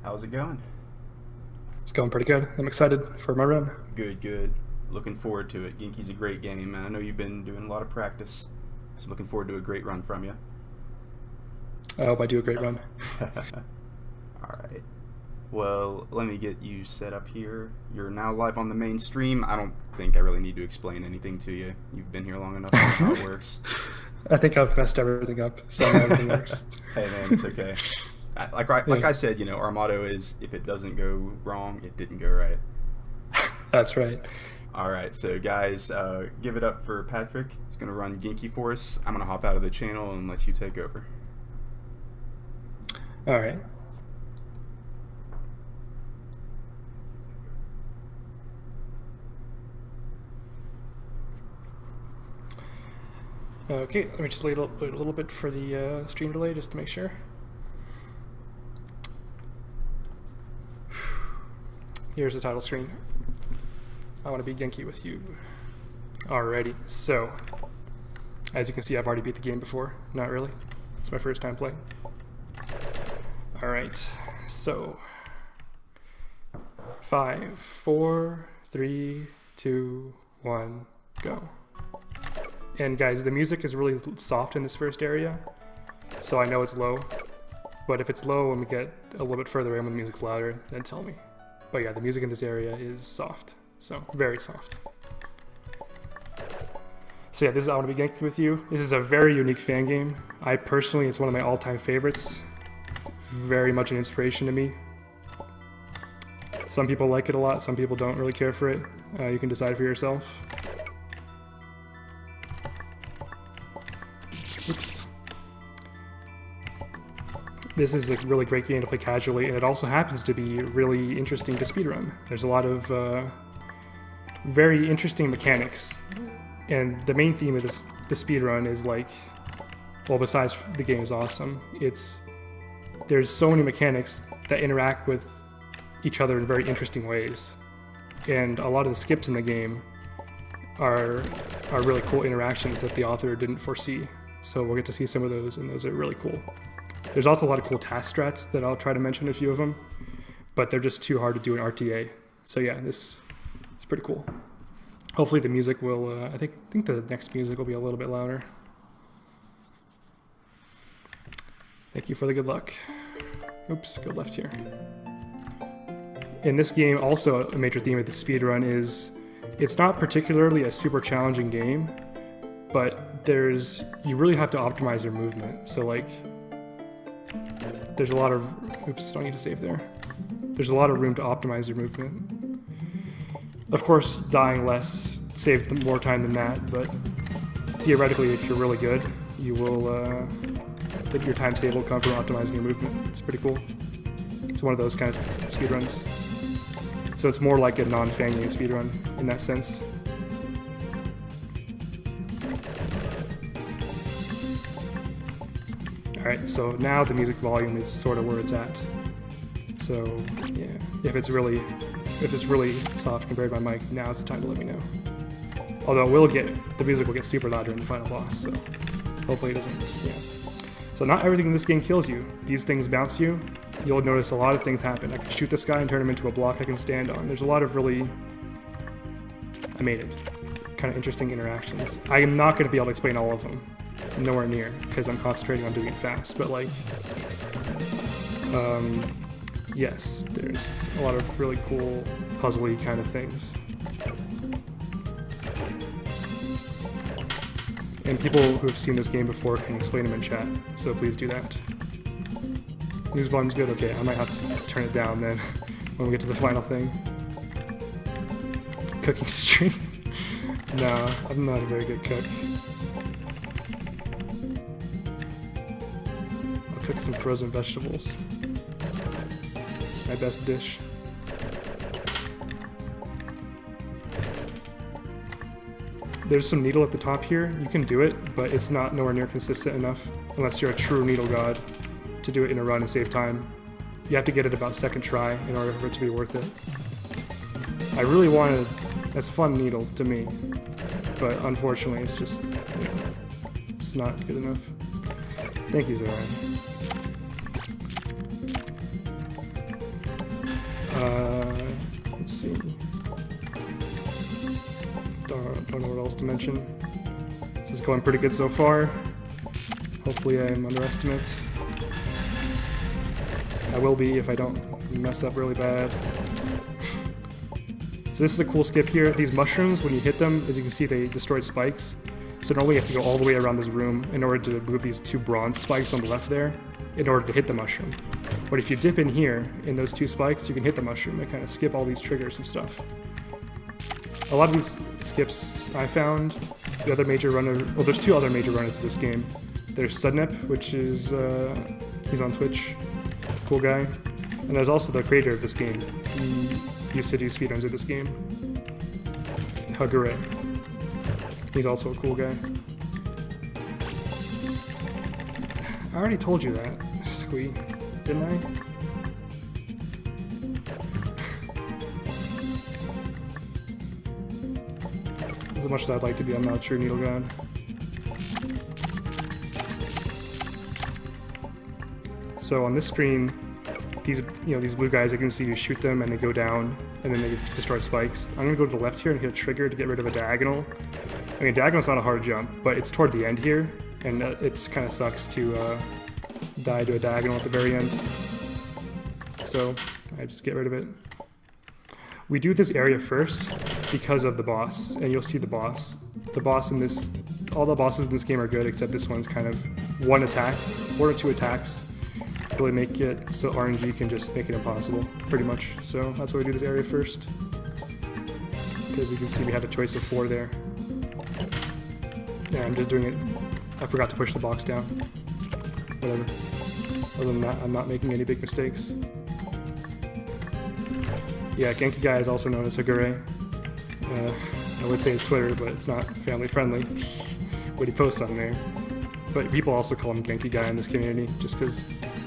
How's it going? It's going pretty good. I'm excited for my run. Good, good. Looking forward to it. Genki's a great game, and I know you've been doing a lot of practice, so looking forward to a great run from you. I hope I do a great run. Alright. Well, let me get you set up here. You're now live on the main stream. I don't think I really need to explain anything to you. You've been here long enough to know how it works. I think I've messed everything up, so I know everything works. Hey man, it's okay. Like I said, you know, our motto is, if it doesn't go wrong, it didn't go right. That's right. Alright, so guys, give it up for Patrick. He's going to run Genki for us. I'm going to hop out of the channel and let you take over. Alright. Okay, let me just wait a little bit for the stream delay just to make sure. Here's the title screen. I want to be Genki with you. Alrighty, so as you can see, I've already beat the game before. Not really. It's my first time playing. Alright, so 5, 4, 3, 2, 1, go. And guys, the music is really soft in this first area, so I know it's low. But if it's low when we get a little bit further in when the music's louder, then tell me. But yeah, the music in this area is soft, so very soft. So yeah, this is I Want to Be Genki with You. This is a very unique fan game. I personally, it's one of my all-time favorites. Very much an inspiration to me. Some people like it a lot, some people don't really care for it. You can decide for yourself. Oops. This is a really great game to play casually, and it also happens to be really interesting to speedrun. There's a lot of very interesting mechanics, and the main theme of the speedrun is like, well, besides the game is awesome, there's so many mechanics that interact with each other in very interesting ways, and a lot of the skips in the game are really cool interactions that the author didn't foresee. So we'll get to see some of those, and those are really cool. There's also a lot of cool task strats that I'll try to mention a few of them, but they're just too hard to do in RTA. So yeah, this is pretty cool. Hopefully the music will, I think the next music will be a little bit louder. Thank you for the good luck. Oops, go left here. In this game, also a major theme of the speedrun is, it's not particularly a super challenging game, but you really have to optimize your movement. So like, there's a lot of, oops, don't need to save there. There's a lot of room to optimize your movement. Of course, dying less saves more time than that, but theoretically, if you're really good, you will, your time save will come from optimizing your movement. It's pretty cool. It's one of those kind of speedruns. So it's more like a non-fan game speedrun in that sense. Alright, so now the music volume is sort of where it's at. So yeah, if it's really soft compared to my mic, now it's the time to let me know. Although the music will get super loud during the final boss, so hopefully it doesn't, yeah. So not everything in this game kills you. These things bounce you. You'll notice a lot of things happen. I can shoot this guy and turn him into a block I can stand on. There's a lot of really, I made it, kind of interesting interactions. I am not going to be able to explain all of them. Nowhere near, because I'm concentrating on doing it fast, but like, yes, there's a lot of really cool, puzzly kind of things. And people who have seen this game before can explain them in chat, so please do that. Music volume's good? Okay, I might have to turn it down then, when we get to the final thing. Cooking stream? No, I'm not a very good cook. Cook some frozen vegetables. It's my best dish. There's some needle at the top here. You can do it, but it's not nowhere near consistent enough unless you're a true needle god to do it in a run and save time. You have to get it about second try in order for it to be worth it. I really wanted, that's a fun needle to me, but unfortunately it's just, it's not good enough. Thank you, Zoran. Let's see. Don't know what else to mention. This is going pretty good so far. Hopefully I'm underestimate. I will be if I don't mess up really bad. So this is a cool skip here. These mushrooms, when you hit them, as you can see, they destroy spikes. So normally you have to go all the way around this room in order to move these 2 bronze spikes on the left there in order to hit the mushroom. But if you dip in here, in those 2 spikes, you can hit the mushroom and kind of skip all these triggers and stuff. A lot of these skips I found, the other major runner, well, there's 2 other major runners to this game. There's Sudnep, which is, he's on Twitch, cool guy. And there's also the creator of this game. He used to do speedruns of this game. GENKI. He's also a cool guy. I already told you that, Squee, didn't I? As much as I'd like to be, I'm not a true needle god. So on this screen, these blue guys, you can see you shoot them and they go down and then they destroy spikes. I'm gonna go to the left here and hit a trigger to get rid of a diagonal. I mean, diagonal's not a hard jump, but it's toward the end here, and it kind of sucks to die to a diagonal at the very end. So I just get rid of it. We do this area first because of the boss, and you'll see the boss. The boss in this, all the bosses in this game are good except this one's kind of 1 attack, 1 or 2 attacks. Really make it so RNG can just make it impossible, pretty much. So that's why we do this area first. Because you can see we have a choice of 4 there. Yeah, I'm just doing it. I forgot to push the box down. Whatever. Other than that, I'm not making any big mistakes. Yeah, GENKI guy is also known as GENKI. I would say it's Twitter, but it's not family friendly what he posts on there. But people also call him GENKI guy in this community, just because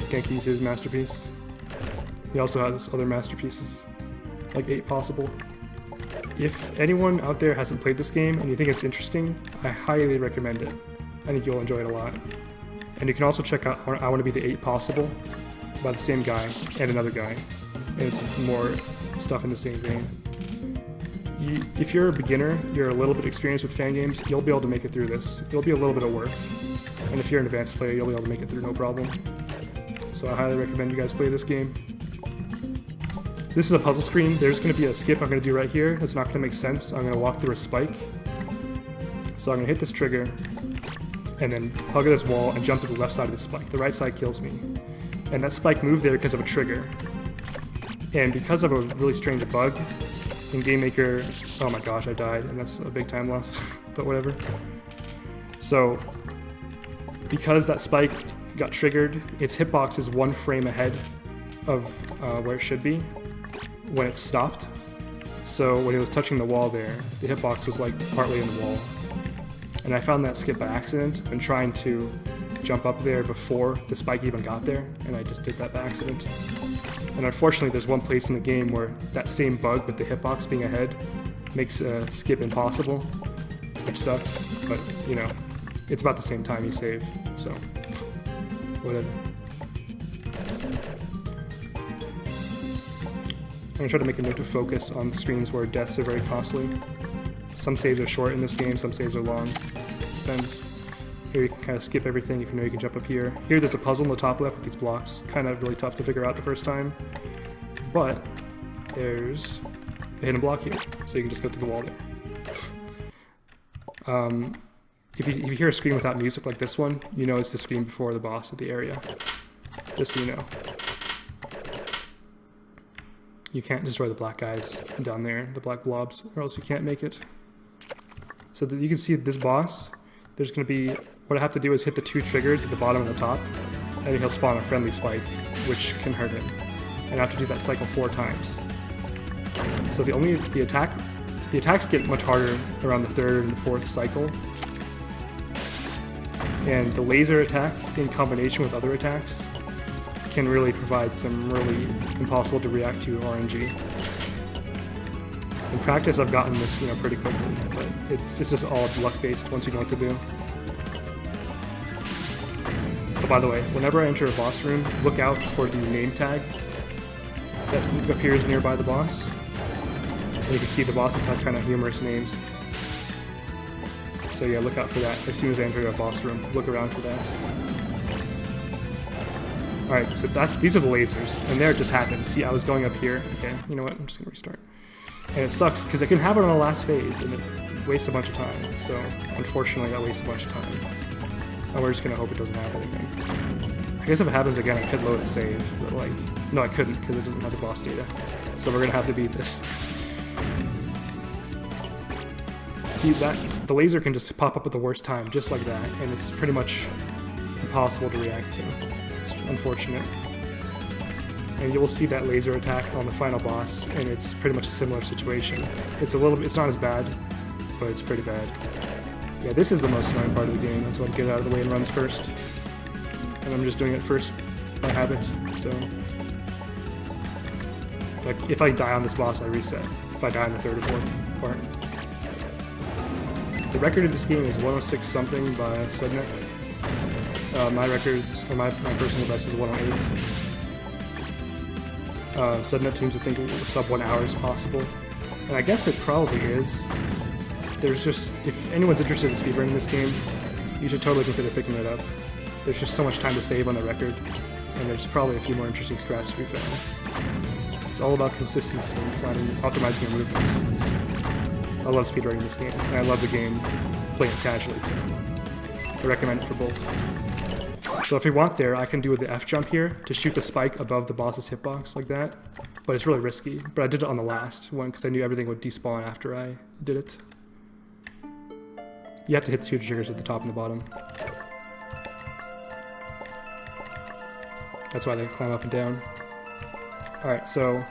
GENKI is his masterpiece. He also has other masterpieces, like 8 Possible. If anyone out there hasn't played this game and you think it's interesting, I highly recommend it. I think you'll enjoy it a lot. And you can also check out I Want to Be the 8 Possible by the same guy and another guy. And it's more stuff in the same vein. If you're a beginner, you're a little bit experienced with fan games, you'll be able to make it through this. It'll be a little bit of work. And if you're an advanced player, you'll be able to make it through no problem. So I highly recommend you guys play this game. So this is a puzzle screen. There's going to be a skip I'm going to do right here. It's not going to make sense. I'm going to walk through a spike. So I'm going to hit this trigger, and then hug this wall and jump to the left side of the spike. The right side kills me. And that spike moved there because of a trigger. And because of a really strange bug, in Game Maker, oh my gosh, I died, and that's a big time loss, but whatever. So, because that spike got triggered, its hitbox is 1 frame ahead of where it should be when it stopped. So when it was touching the wall there, the hitbox was like partly in the wall. And I found that skip by accident when trying to jump up there before the spike even got there, and I just did that by accident. And unfortunately, there's one place in the game where that same bug with the hitbox being ahead makes a skip impossible, which sucks, but you know, it's about the same time you save, so whatever. I'm gonna try to make a note to focus on the screens where deaths are very costly. Some saves are short in this game, some saves are long. Depends. Here you can kind of skip everything if you know you can jump up here. Here there's a puzzle in the top left with these blocks. Kind of really tough to figure out the first time. But there's a hidden block here, so you can just go through the wall there. If you hear a screen without music like this one, you know it's the screen before the boss of the area. Just so you know. You can't destroy the black guys down there, the black blobs, or else you can't make it. So that you can see this boss, there's going to be, what I have to do is hit the 2 triggers at the bottom and the top, and he'll spawn a friendly spike, which can hurt him. And I have to do that cycle 4 times. So the attacks get much harder around the 3rd and the 4th cycle. And the laser attack, in combination with other attacks, can really provide some really impossible to react to RNG. In practice, I've gotten this, pretty quickly, but it's just all luck-based once you know what to do. Oh, by the way, whenever I enter a boss room, look out for the name tag. that appears nearby the boss. And you can see the bosses have kind of humorous names. So yeah, look out for that. As soon as I enter a boss room, look around for that. Alright, so these are the lasers, and there it just happened. See, I was going up here. Okay, you know what? I'm just gonna restart. And it sucks, because I can have it on the last phase, and it wastes a bunch of time. So, unfortunately, that wastes a bunch of time. And we're just gonna hope it doesn't happen again. I guess if it happens again, I could load a save, but like, no, I couldn't, because it doesn't have the boss data. So we're gonna have to beat this. See, the laser can just pop up at the worst time, just like that, and it's pretty much impossible to react to. It's unfortunate. And you will see that laser attack on the final boss, and it's pretty much a similar situation. It's not as bad, but it's pretty bad. Yeah, this is the most annoying part of the game. That's why I get it out of the way and runs first. And I'm just doing it first by habit, so... Like, if I die on this boss, I reset. If I die in the third or fourth part. The record of this game is 106 something by Subnet. My personal best is 108. Subnet seems to think sub 1 hour is possible. And I guess it probably is. There's just, if anyone's interested in speedrunning this game, you should totally consider picking it up. There's just so much time to save on the record, and there's probably a few more interesting strats to be found. It's all about consistency and optimizing your movements. I love speedrunning this game, and I love the game, playing it casually too. I recommend it for both. So if you want there, I can do the F jump here to shoot the spike above the boss's hitbox like that, but it's really risky. But I did it on the last one because I knew everything would despawn after I did it. You have to hit the two triggers at the top and the bottom. That's why they climb up and down. Alright, so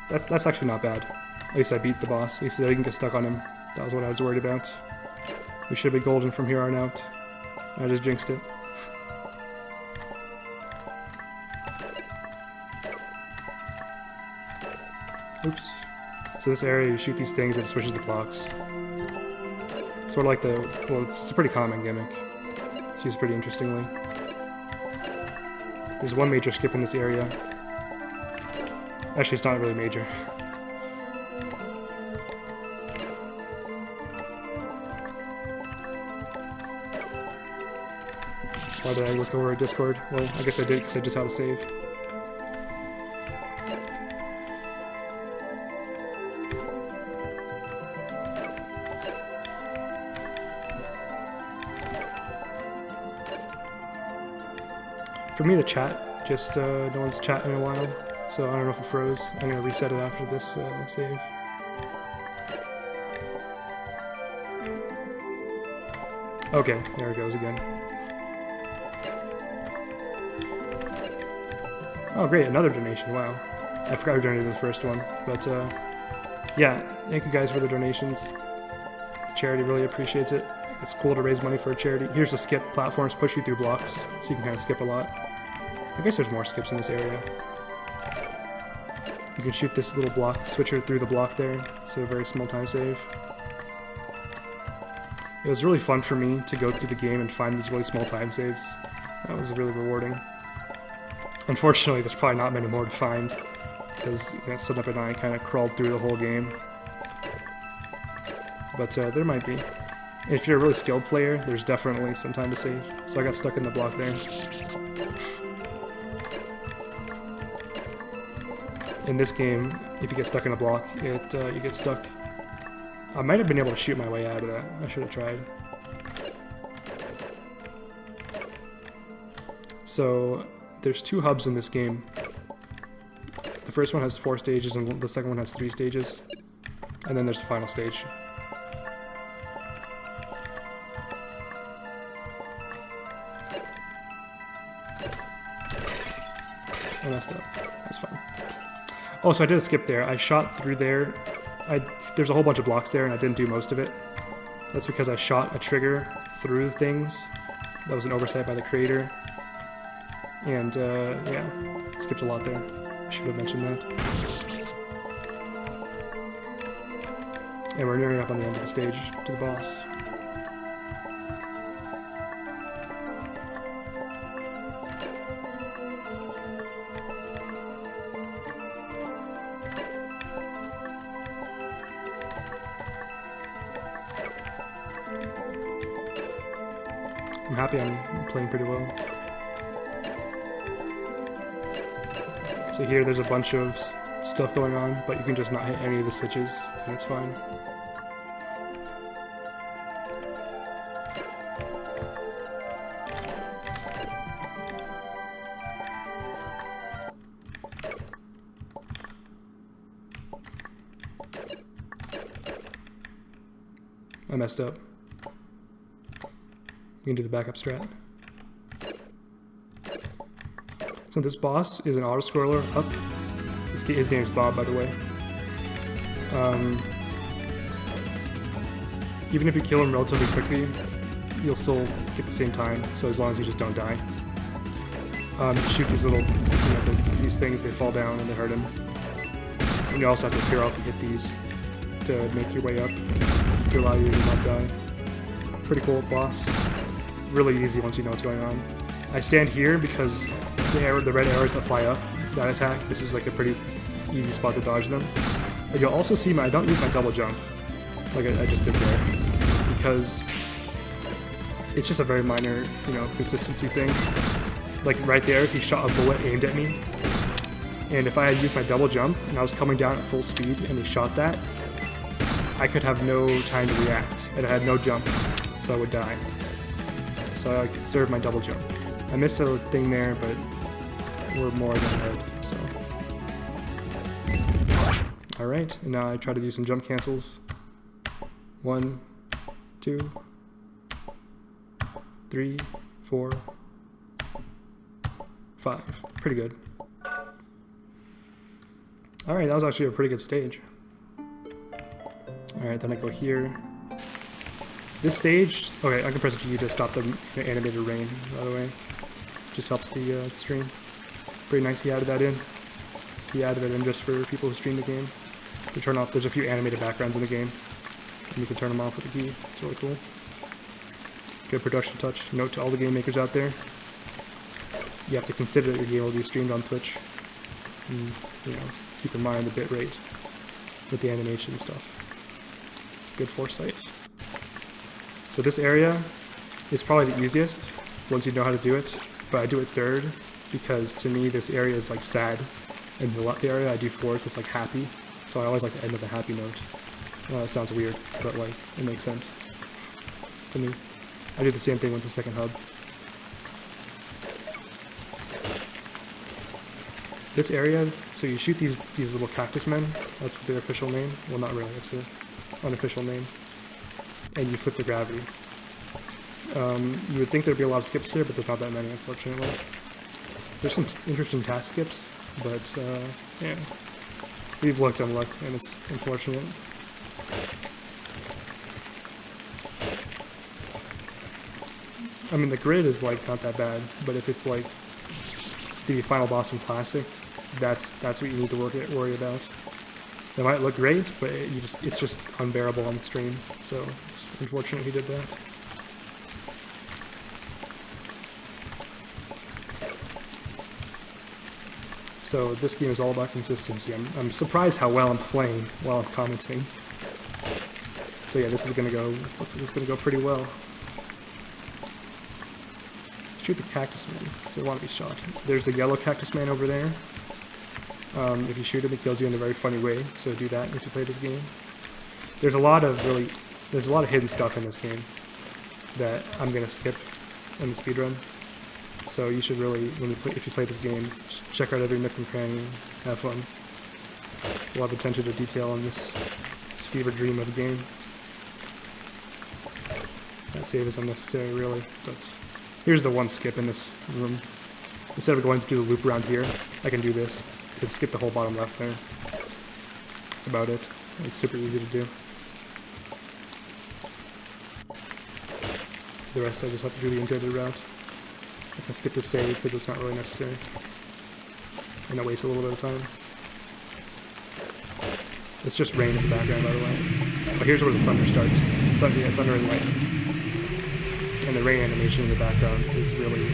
that's actually not bad. At least I beat the boss. At least I didn't get stuck on him. That was what I was worried about. We should be golden from here on out. I just jinxed it. Oops. So this area, you shoot these things and it switches the blocks. Sort of like well, it's a pretty common gimmick. It's used pretty interestingly. There's one major skip in this area. Actually, it's not really major. Why did I look over at Discord? Well, I guess I did because I just had a save. For me to chat, just no one's chatting in a while, so I don't know if it froze. I'm gonna reset it after this save. Okay, there it goes again. Oh great, another donation, wow. I forgot we donated the first one, but yeah, thank you guys for the donations. The charity really appreciates it. It's cool to raise money for a charity. Here's the skip. Platforms push you through blocks, so you can kind of skip a lot. I guess there's more skips in this area. You can shoot this little block switcher through the block there. It's a very small time save. It was really fun for me to go through the game and find these really small time saves. That was really rewarding. Unfortunately, there's probably not many more to find, because Sunup and I kind of crawled through the whole game. But there might be. If you're a really skilled player, there's definitely some time to save. So I got stuck in the block there. In this game, if you get stuck in a block, you get stuck. I might have been able to shoot my way out of that. I should have tried. So there's 2 hubs in this game. The first one has 4 stages and the second one has 3 stages. And then there's the final stage. I messed up. That's fine. Oh, so I did a skip there. I shot through there. There's a whole bunch of blocks there, and I didn't do most of it. That's because I shot a trigger through things. That was an oversight by the creator. And, yeah, skipped a lot there. I should have mentioned that. And we're nearing up on the end of the stage to the boss. I'm happy I'm playing pretty well. So here there's a bunch of stuff going on, but you can just not hit any of the switches, and it's fine. I messed up. We can do the backup strat. So this boss is an auto-scroller up. His name is Bob, by the way. Even if you kill him relatively quickly, you'll still get the same time, so as long as you just don't die. You shoot these little, these things, they fall down and they hurt him. And you also have to clear off and hit these to make your way up, to allow you to not die. Pretty cool boss. Really easy once you know what's going on. I stand here because the red arrows that fly up, that attack, this is like a pretty easy spot to dodge them. And you'll also see I don't use my double jump, like I just did there, because it's just a very minor, consistency thing. Like right there, he shot a bullet aimed at me, and if I had used my double jump and I was coming down at full speed and he shot that, I could have no time to react, and I had no jump, so I would die. So I conserved my double jump. I missed a thing there, but we're more than good, so. Alright, and now I try to do some jump cancels. 1, 2, 3, 4, 5. Pretty good. Alright, that was actually a pretty good stage. Alright, then I go here. This stage, okay, I can press G to stop the animated rain, by the way. Just helps the stream. Pretty nice he added that in. He added it in just for people who stream the game. To turn off, there's a few animated backgrounds in the game. And you can turn them off with the key. It's really cool. Good production touch. Note to all the game makers out there. You have to consider that your game will be streamed on Twitch. And, keep in mind the bitrate with the animation and stuff. Good foresight. So this area is probably the easiest once you know how to do it, but I do it third because to me this area is like sad, and the area I do fourth is like happy, so I always like to end with a happy note. It sounds weird, but like it makes sense to me. I do the same thing with the second hub. This area, so you shoot these little cactus men, that's their official name. Well, not really, it's their unofficial name. And you flip the gravity. You would think there'd be a lot of skips here, but there's not that many, unfortunately. There's some interesting task skips, but yeah. We've looked and looked, and it's unfortunate. I mean, the grid is like not that bad, but if it's like the final boss in Classic, that's what you need to worry about. It might look great, but it's just unbearable on the stream. So it's unfortunate he did that. So this game is all about consistency. I'm surprised how well I'm playing while I'm commenting. So yeah, this is gonna go pretty well. Shoot the cactus man, because I want to be shot. There's the yellow cactus man over there. If you shoot him, he kills you in a very funny way, so do that if you play this game. There's a lot of hidden stuff in this game that I'm gonna skip in the speedrun. So you should really, if you play this game, check out every nook and cranny and have fun. There's a lot of attention to detail in this fever dream of a game. That save is unnecessary, really, but here's the one skip in this room. Instead of going to do the loop around here, I can do this. I can skip the whole bottom left there. That's about it. It's super easy to do. The rest I just have to do the intended route. I can skip the save because it's not really necessary. And it wastes a little bit of time. It's just rain in the background, by the way. But here's where the thunder starts. Thunder and lightning. And the rain animation in the background is really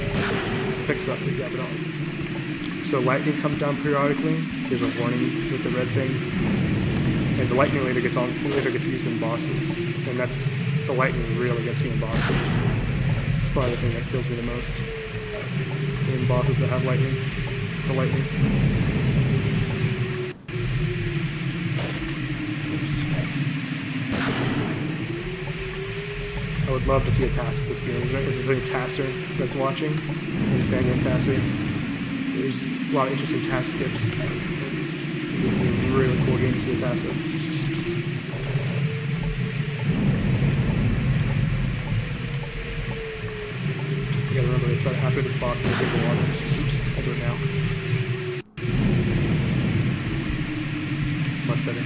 picks up if you have it on. So lightning comes down periodically. There's a warning with the red thing, and the lightning later gets used in bosses, and the lightning really gets me in bosses. probably the thing that kills me the most. In bosses that have lightning. It's the lightning. Oops. I would love to see a task of this game. Is there any tasser that's watching? Any fangame tasser? There's a lot of interesting task skips. And it's a really cool game to see a task of. You gotta remember to try to after this boss to drink the water. Oops, I'll do it now. Much better.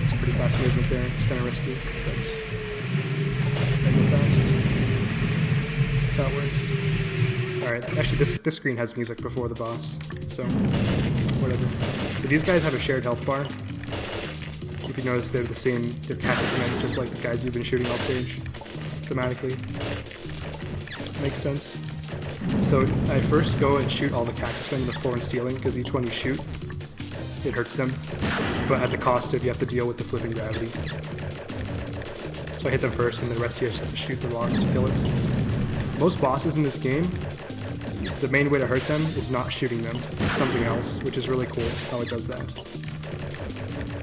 It's a pretty fast movement there. It's kind of risky, but I go fast. That's how it works. Alright, actually this screen has music before the boss, so whatever. So these guys have a shared health bar. If you notice, they're the same, they're cactus men, just like the guys you've been shooting off stage, thematically. Makes sense. So I first go and shoot all the cactus men in the floor and ceiling, because each one you shoot, it hurts them, but at the cost of you have to deal with the flipping gravity. So I hit them first, and the rest of you just have to shoot the rocks to kill it. Most bosses in this game, the main way to hurt them is not shooting them, it's something else, which is really cool how it does that.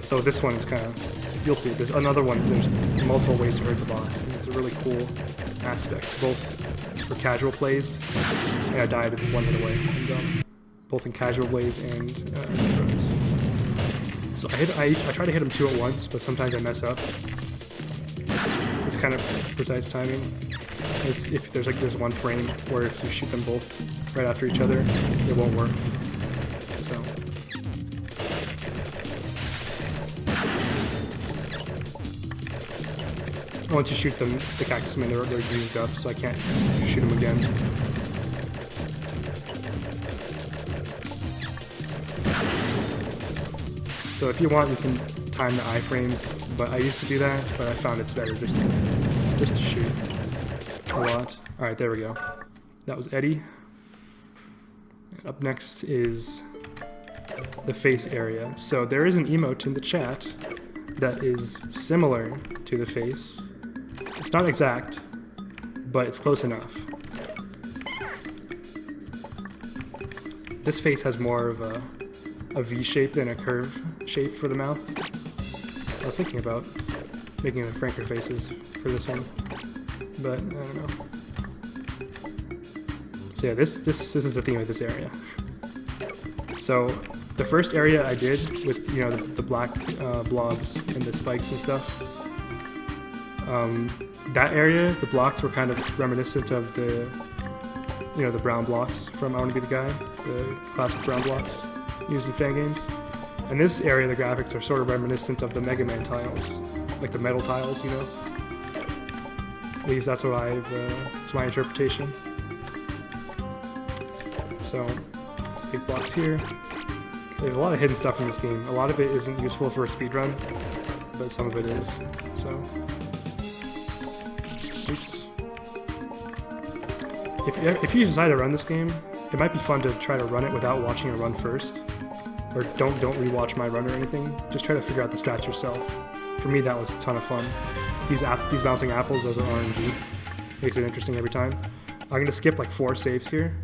So this one is kind of, you'll see, there's another one, there's multiple ways to hurt the boss, and it's a really cool aspect, both for casual plays, and I died one hit away, and both in casual plays and speedruns. So I try to hit them two at once, but sometimes I mess up. It's kind of precise timing. If there's one frame where if you shoot them both right after each other, it won't work. So once you shoot them, the cactus men, they're used up, so I can't shoot them again. So if you want, you can time the iframes, but I used to do that, but I found it's better just to shoot a lot. Alright, there we go. That was Eddie. And up next is the face area. So there is an emote in the chat that is similar to the face. It's not exact, but it's close enough. This face has more of a V shape than a curve shape for the mouth. I was thinking about making the franker faces for this one, but I don't know. So yeah, this is the theme of this area. So the first area I did with the black blobs and the spikes and stuff. That area, the blocks were kind of reminiscent of the the brown blocks from I Want to Be the Guy, the classic brown blocks used in fan games. And this area, the graphics are sort of reminiscent of the Mega Man tiles, like the metal tiles, At least that's what it's my interpretation. So, let's big blocks here. There's a lot of hidden stuff in this game. A lot of it isn't useful for a speedrun, but some of it is, so. Oops. If you decide to run this game, it might be fun to try to run it without watching a run first. Or don't rewatch my run or anything. Just try to figure out the strats yourself. For me, that was a ton of fun. These bouncing apples, those are RNG. Makes it interesting every time. I'm gonna skip like 4 saves here.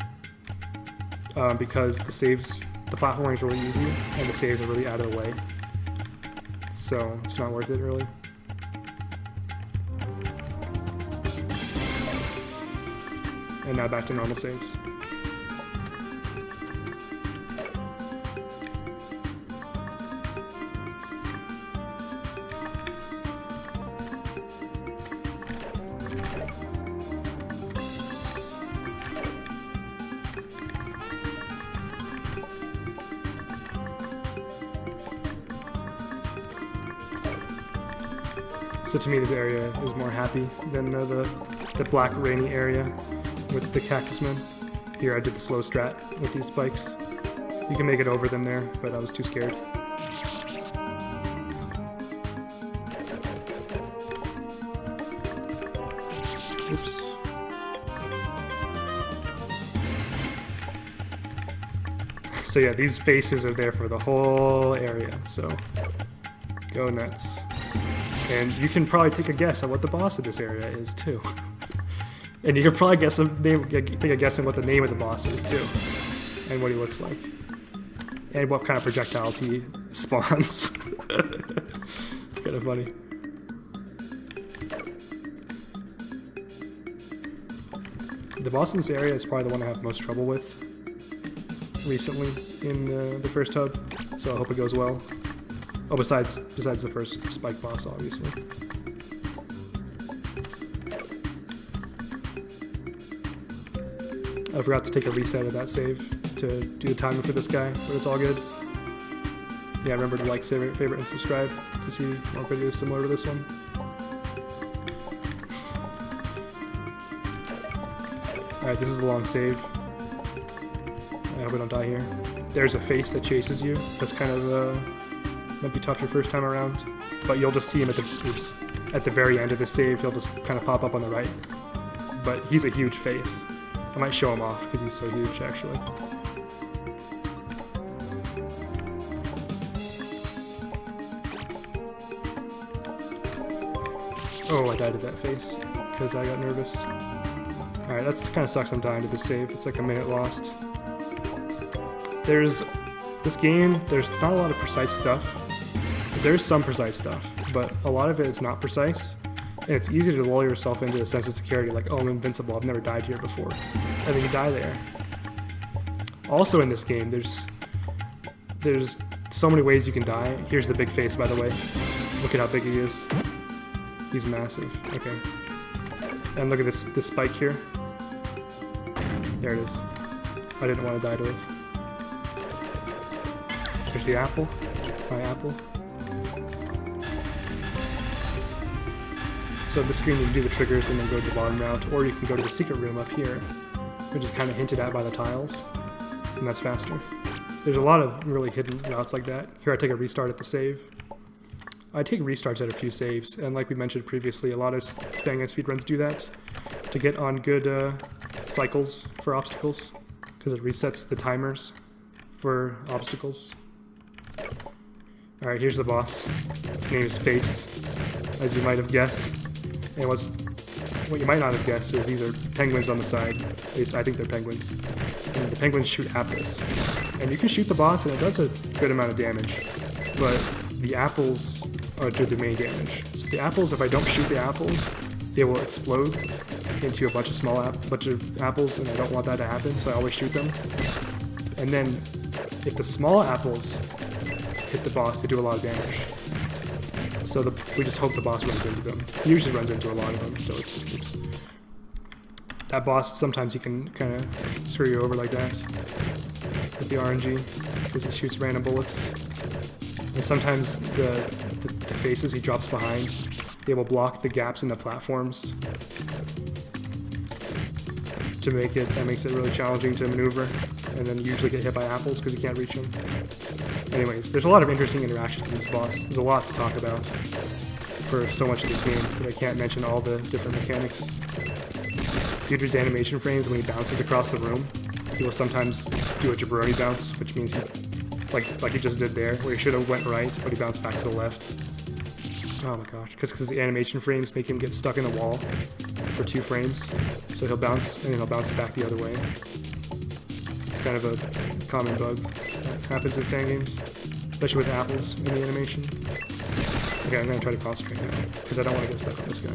Because the platforming is really easy, and the saves are really out of the way. So, it's not worth it, really. And now back to normal saves. So to me, this area is more happy than the black rainy area with the cactus men. Here I did the slow strat with these spikes. You can make it over them there, but I was too scared. Oops. So yeah, these faces are there for the whole area, so go nuts. And you can probably take a guess at what the boss of this area is too. And you can probably take a guess at what the name of the boss is too, and what he looks like, and what kind of projectiles he spawns. It's kind of funny. The boss in this area is probably the one I have most trouble with recently in the first hub, so I hope it goes well. Oh, besides the first spike boss, obviously. I forgot to take a reset of that save to do the timer for this guy, but it's all good. Yeah, remember to like, favorite, and subscribe to see more videos similar to this one. Alright, this is a long save. I hope we don't die here. There's a face that chases you. That's kind of, might be tough your first time around. But you'll just see him at the very end of the save. He'll just kind of pop up on the right. But he's a huge face. I might show him off because he's so huge, actually. Oh, I died to that face because I got nervous. Alright, that's kind of sucks I'm dying to this save. It's like a minute lost. There's not a lot of precise stuff. There's some precise stuff, but a lot of it is not precise. And it's easy to lull yourself into a sense of security, like, oh, I'm invincible, I've never died here before. And then you die there. Also in this game, there's so many ways you can die. Here's the big face, by the way. Look at how big he is. He's massive. Okay. And look at this spike here. There it is. I didn't want to die to it. There's the apple. My apple. So on the screen you can do the triggers and then go to the bottom route, or you can go to the secret room up here, which is kind of hinted at by the tiles, and that's faster. There's a lot of really hidden routes like that. Here I take a restart at the save. I take restarts at a few saves, and like we mentioned previously, a lot of Fang speedruns do that to get on good cycles for obstacles, because it resets the timers for obstacles. Alright, here's the boss. His name is Face, as you might have guessed. And what you might not have guessed is these are penguins on the side. At least I think they're penguins. And the penguins shoot apples. And you can shoot the boss and it does a good amount of damage. But the apples do the main damage. So the apples, if I don't shoot the apples, they will explode into a bunch of apples, and I don't want that to happen, so I always shoot them. And then if the small apples hit the boss, they do a lot of damage. So we just hope the boss runs into them. He usually runs into a lot of them, so it's that boss, sometimes he can kind of screw you over like that with the RNG, because he shoots random bullets. And sometimes the faces he drops behind, they will block the gaps in the platforms to make it, that makes it really challenging to maneuver, and then you usually get hit by apples because you can't reach them. Anyways, there's a lot of interesting interactions in this boss. There's a lot to talk about for so much of this game, but I can't mention all the different mechanics. Due to his animation frames, when he bounces across the room, he will sometimes do a jabroni bounce, which means he, like he just did there, where he should have went right, but he bounced back to the left. Oh my gosh, because the animation frames make him get stuck in the wall for 2 frames, so he'll bounce, and then he'll bounce back the other way. It's kind of a common bug that happens in fan games, especially with apples in the animation. Okay, I'm going to try to concentrate now, because I don't want to get stuck on this guy.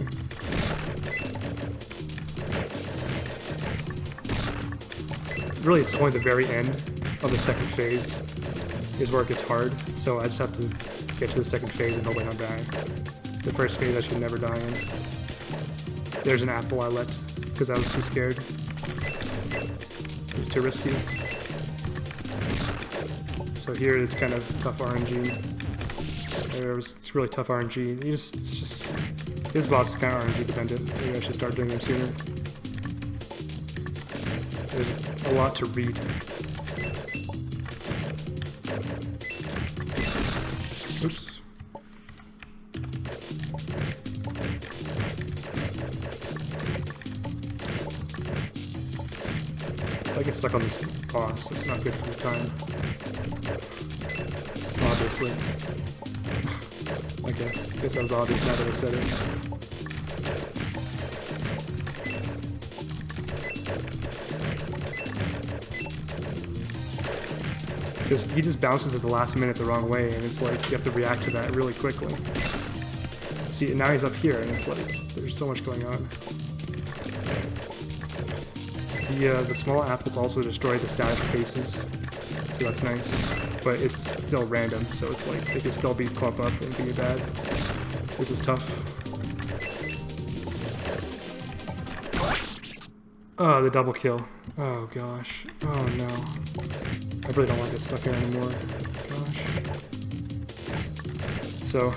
Really, it's only the very end of the second phase is where it gets hard, so I just have to get to the second phase and hope I don't die. The first phase I should never die in. There's an apple I let because I was too scared. It's too risky. So here it's kind of tough RNG. It's really tough RNG. This boss is kind of RNG dependent. Maybe I should start doing them sooner. There's a lot to read. Oops. If I get stuck on this boss. That's not good for the time. Obviously. I guess that was obvious now that I said it. Because he just bounces at the last minute the wrong way, and it's like you have to react to that really quickly. See, now he's up here, and it's like there's so much going on. The small apples also destroy the static faces, so that's nice. But it's still random, so it's like they can still be clump up and be bad. This is tough. Oh, the double kill. Oh gosh. Oh no. I really don't want to get stuck here anymore. Gosh. So,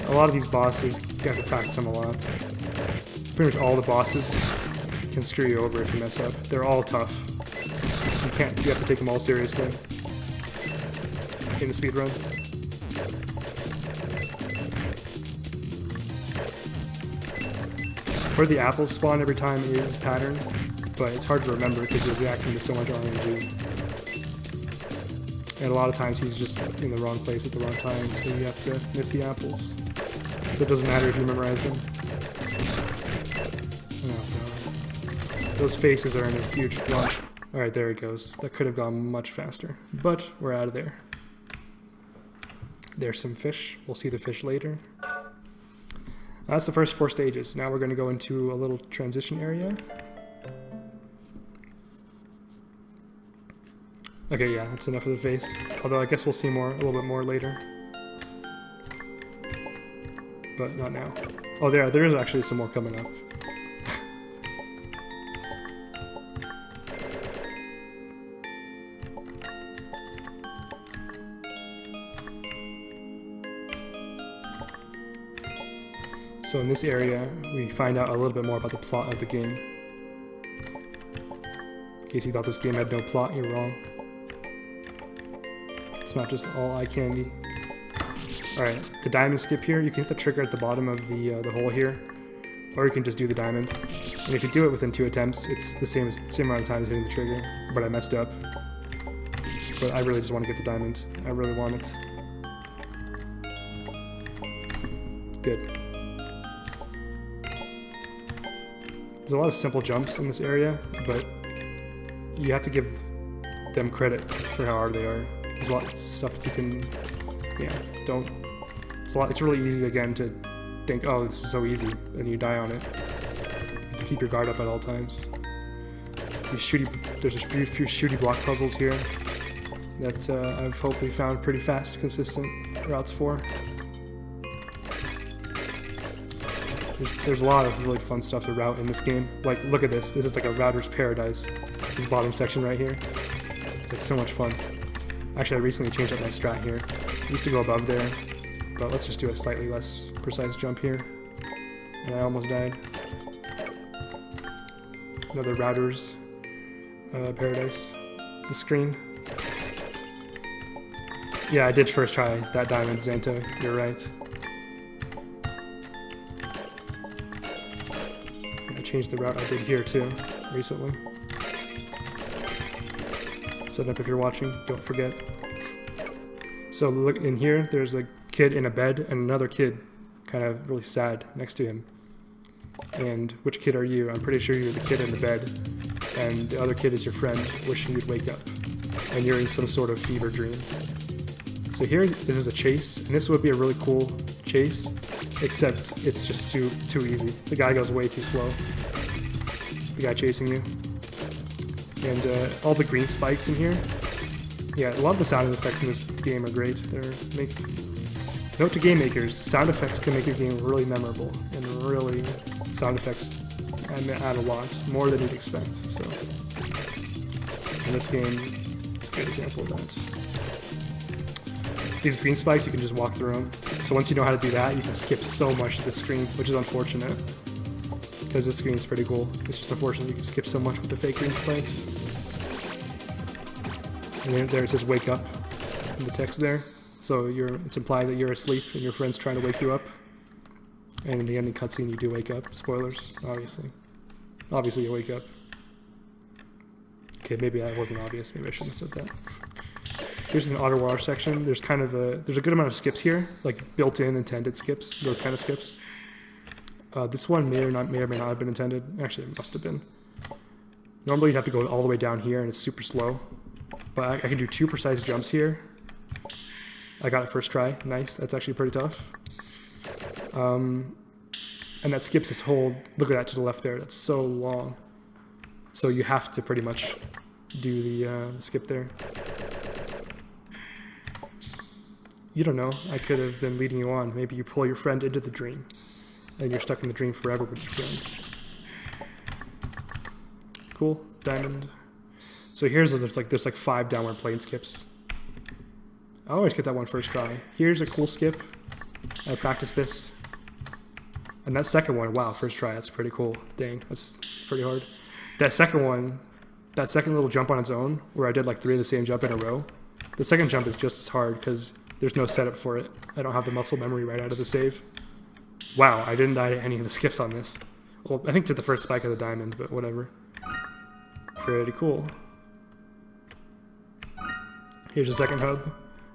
a lot of these bosses, you have to practice them a lot. Pretty much all the bosses can screw you over if you mess up. They're all tough. You have to take them all seriously in a speedrun. Where the apples spawn every time is pattern, but it's hard to remember because you're reacting to so much RNG. And a lot of times he's just in the wrong place at the wrong time, so you have to miss the apples. So it doesn't matter if you memorize them. Oh god. Those faces are in a huge clump. Alright, there it goes. That could have gone much faster, but we're out of there. There's some fish. We'll see the fish later. That's the first 4 stages. Now we're going to go into a little transition area. Okay, yeah, that's enough of the face. Although I guess we'll see a little bit more later. But not now. Oh, there is actually some more coming up. So in this area, we find out a little bit more about the plot of the game. In case you thought this game had no plot, you're wrong. It's not just all eye candy. Alright, the diamond skip here, you can hit the trigger at the bottom of the hole here, or you can just do the diamond. And if you do it within 2 attempts, it's the same amount of time as hitting the trigger, but I messed up. But I really just want to get the diamond. I really want it. Good. There's a lot of simple jumps in this area, but you have to give them credit for how hard they are. There's a lot of stuff you can, it's really easy again to think, oh, this is so easy, and you die on it. You have to keep your guard up at all times. There's a few shooty block puzzles here that I've hopefully found pretty fast, consistent routes for. There's a lot of really fun stuff to route in this game. Like, look at this. This is like a router's paradise. This bottom section right here. It's like so much fun. Actually, I recently changed up my strat here. I used to go above there, but let's just do a slightly less precise jump here. And I almost died. Another router's paradise. The screen. Yeah, I did first try that diamond, Zanto. You're right. Change the route I did here too, recently. Set up if you're watching, don't forget. So look in here, there's a kid in a bed and another kid kind of really sad next to him. And which kid are you? I'm pretty sure you're the kid in the bed, and the other kid is your friend wishing you'd wake up. And you're in some sort of fever dream. So here, this is a chase, and this would be a really cool chase, except it's just too easy. The guy goes way too slow. The guy chasing you. And all the green spikes in here. Yeah, a lot of the sound effects in this game are great. Note to game makers, sound effects can make a game really memorable, and really, sound effects add a lot, more than you'd expect, so. In this game, it's a good example of that. These green spikes, you can just walk through them. So once you know how to do that, you can skip so much of the screen, which is unfortunate. Because this screen is pretty cool. It's just unfortunate you can skip so much with the fake green spikes. And there it says wake up in the text there. So it's implied that you're asleep and your friend's trying to wake you up. And in the ending cutscene, you do wake up. Spoilers, obviously. Obviously you wake up. Okay, maybe that wasn't obvious. Maybe I shouldn't have said that. Here's an auto water section. There's kind of there's a good amount of skips here, like built-in intended skips, those kind of skips. This one may or may not have been intended. Actually, it must have been. Normally you'd have to go all the way down here and it's super slow. But I can do 2 precise jumps here. I got it first try. Nice. That's actually pretty tough. And that skips this whole, look at that to the left there. That's so long. So you have to pretty much do the skip there. You don't know. I could have been leading you on. Maybe you pull your friend into the dream. And you're stuck in the dream forever with your friend. Cool. Diamond. So here's there's like 5 downward plane skips. I always get that one first try. Here's a cool skip. I practiced this. And that second one, wow, first try, that's pretty cool. Dang, that's pretty hard. That second one, that second little jump on its own, where I did like 3 of the same jump in a row, the second jump is just as hard because there's no setup for it. I don't have the muscle memory right out of the save. Wow, I didn't die to any of the skips on this. Well, I think to the first spike of the diamond, but whatever. Pretty cool. Here's the second hub.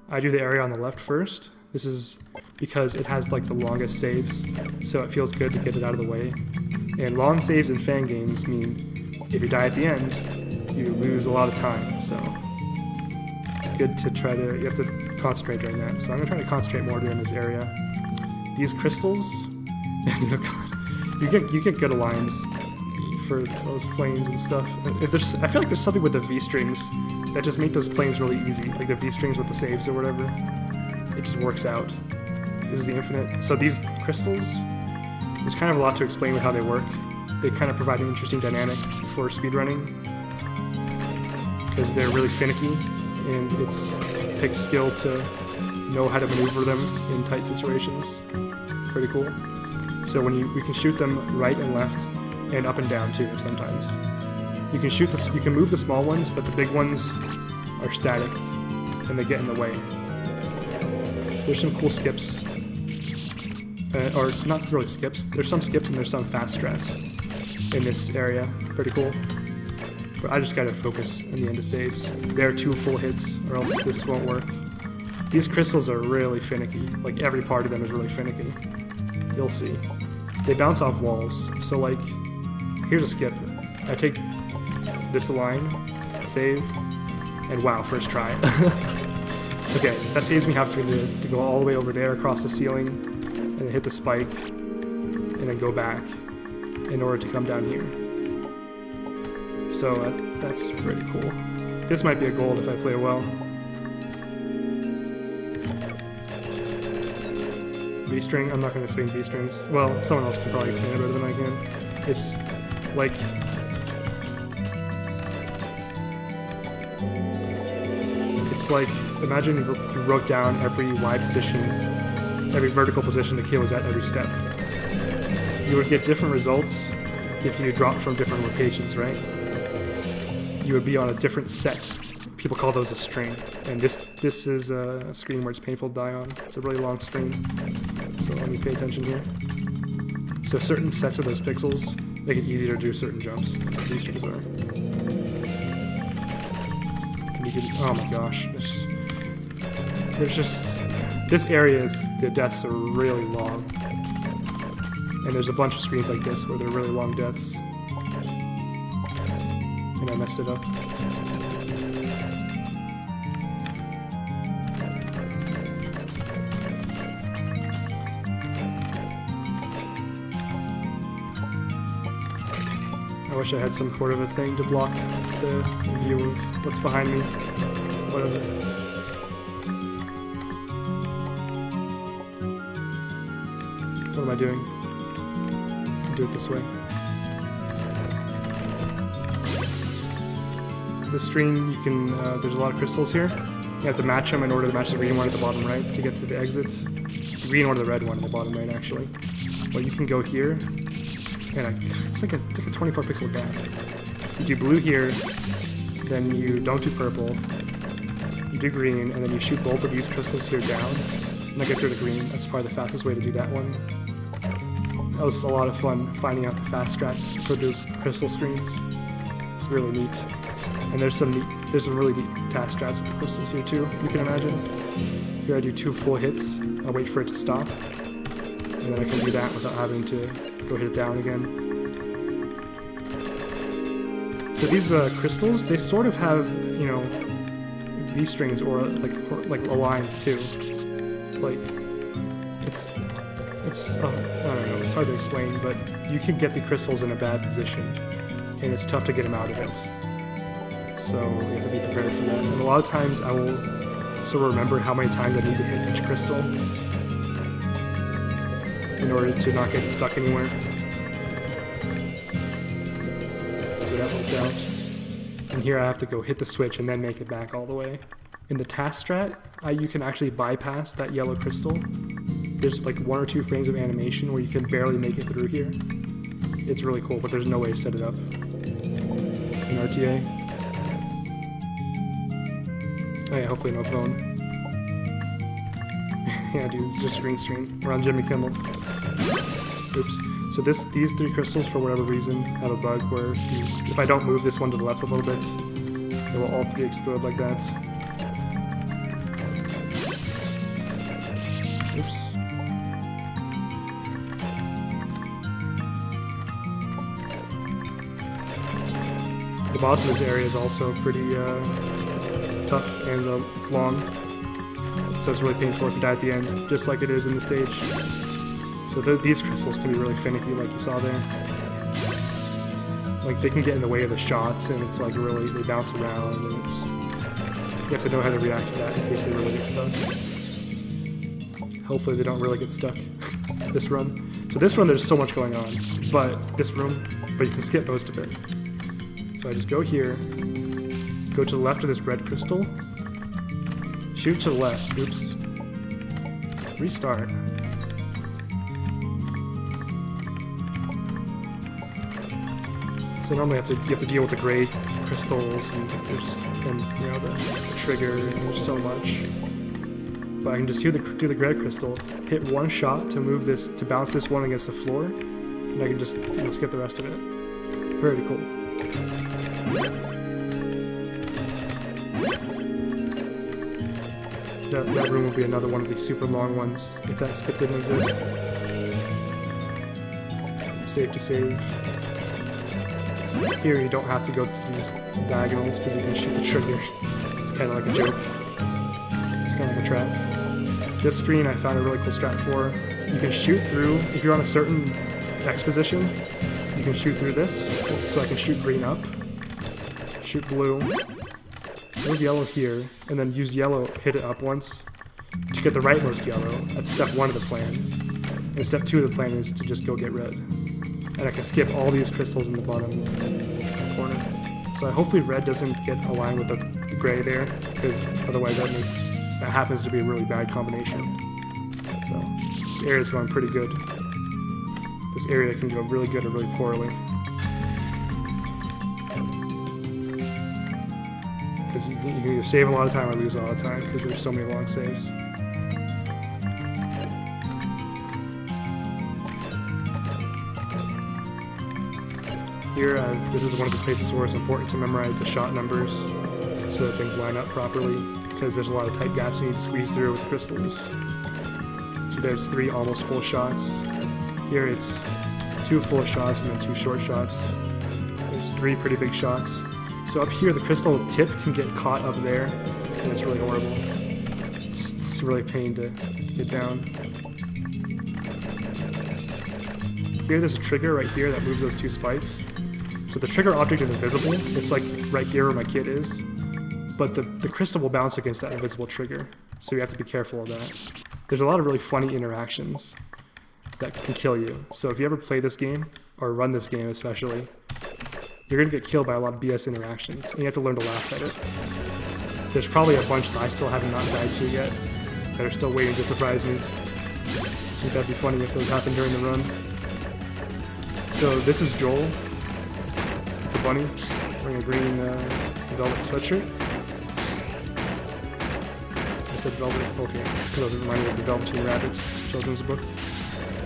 I do the area on the left first. This is because it has like the longest saves, so it feels good to get it out of the way. And long saves in fan games mean if you die at the end, you lose a lot of time, so it's good to try to, you have to concentrate during that. So I'm gonna try to concentrate more during this area. These crystals, you get good aligns for those planes and stuff. I feel like there's something with the V-strings that just make those planes really easy, like the V-strings with the saves or whatever. It just works out. This is the infinite. So these crystals, there's kind of a lot to explain with how they work. They kind of provide an interesting dynamic for speedrunning because they're really finicky, and it takes skill to know how to maneuver them in tight situations. Pretty cool. So when you can shoot them right and left, and up and down too sometimes. You can shoot this. You can move the small ones, but the big ones are static, and they get in the way. There's some cool skips, or not really skips. There's some skips and there's some fast strats in this area. Pretty cool. But I just gotta focus in the end of saves. There are 2 full hits, or else this won't work. These crystals are really finicky. Like every part of them is really finicky. You'll see. They bounce off walls. So like, here's a skip. I take this line, save, and wow, first try. Okay, that saves me having to go all the way over there across the ceiling, and then hit the spike, and then go back in order to come down here. So that's pretty cool. This might be a gold if I play well. V-string, I'm not going to explain V-strings. Well, someone else can probably explain it better than I can. It's like, imagine you wrote down every Y position, every vertical position the kid was at every step. You would get different results if you dropped from different locations, right? You would be on a different set. People call those a string. And this is a screen where it's painful to die on. It's a really long screen. So let me pay attention here. So certain sets of those pixels make it easier to do certain jumps. That's what these strings are. And you can, oh my gosh. There's just, this area is, the deaths are really long. And there's a bunch of screens like this where they're really long deaths. And I messed it up. I wish I had some sort of a thing to block the view of what's behind me. Whatever. What am I doing? I'll do it this way. This screen, you can, there's a lot of crystals here. You have to match them in order to match the green one at the bottom right to get to the exits. The green or the red one at the bottom right, actually. Well, you can go here, and it's like a 24 pixel gap. You do blue here, then you don't do purple, you do green, and then you shoot both of these crystals here down, and that gets rid of green. That's probably the fastest way to do that one. That was a lot of fun finding out the fast strats for those crystal screens. It's really neat. And there's some really neat task strats with the crystals here too, you can imagine. Here I do 2 full hits, I'll wait for it to stop, and then I can do that without having to go hit it down again. So these crystals, they sort of have, you know, V-strings or like lines too. Like, it's I don't know, it's hard to explain, but you can get the crystals in a bad position, and it's tough to get them out of it. So you have to be prepared for that. And a lot of times I will sort of remember how many times I need to hit each crystal in order to not get stuck anywhere. So that worked out. And here I have to go hit the switch and then make it back all the way. In the task strat, you can actually bypass that yellow crystal. There's like 1 or 2 frames of animation where you can barely make it through here. It's really cool, but there's no way to set it up in RTA. Oh yeah, hopefully no phone. Yeah, dude, it's just a green screen. We're on Jimmy Kimmel. Oops. So these 3 crystals, for whatever reason, have a bug where if I don't move this one to the left a little bit, they will all 3 explode like that. Oops. The boss of this area is also pretty tough and it's long, so it's really painful if you die at the end, just like it is in the stage. So these crystals can be really finicky, like you saw there. Like, they can get in the way of the shots, and it's like really, they bounce around, and it's, you have to know how to react to that in case they really get stuck. Hopefully they don't really get stuck this run. So this run there's so much going on, but you can skip most of it. So I just go here, go to the left of this red crystal, shoot to the left, oops, restart. So normally you have to deal with the gray crystals and you know the trigger, and there's so much. But I can just do the red crystal, hit 1 shot to move this, to bounce this one against the floor, and I can just, you know, skip the rest of it. Very cool. That room will be another one of these super long ones if that skip didn't exist. Save to save. Here you don't have to go through these diagonals because you can shoot the trigger. It's kind of like a joke. It's kind of like a trap. This screen I found a really cool strat for. You can shoot through, if you're on a certain X position, you can shoot through this. So I can shoot green up, shoot blue, move yellow here, and then use yellow, hit it up once to get the rightmost yellow. That's step 1 of the plan. And step 2 of the plan is to just go get red. And I can skip all these crystals in the bottom corner. So hopefully red doesn't get aligned with the gray there, because otherwise that happens to be a really bad combination. So this area is going pretty good. This area can go really good or really poorly. Because you can either save a lot of time or lose a lot of time, because there's so many long saves. Here, this is one of the places where it's important to memorize the shot numbers so that things line up properly, because there's a lot of tight gaps you need to squeeze through with crystals. So there's 3 almost full shots. Here it's 2 full shots and then 2 short shots. There's 3 pretty big shots. So up here, the crystal tip can get caught up there, and it's really horrible. It's really a pain to get down. Here, there's a trigger right here that moves those 2 spikes. So the trigger object is invisible. It's like right here where my kit is. But the crystal will bounce against that invisible trigger. So you have to be careful of that. There's a lot of really funny interactions that can kill you. So if you ever play this game, or run this game especially, you're going to get killed by a lot of BS interactions. And you have to learn to laugh at it. There's probably a bunch that I still haven't not died to yet, that are still waiting to surprise me. I think that'd be funny if those happened during the run. So this is Joel. It's a bunny wearing a green velvet sweatshirt. I said velvet, okay, because it reminded me of the Velveteen Rabbit children's book.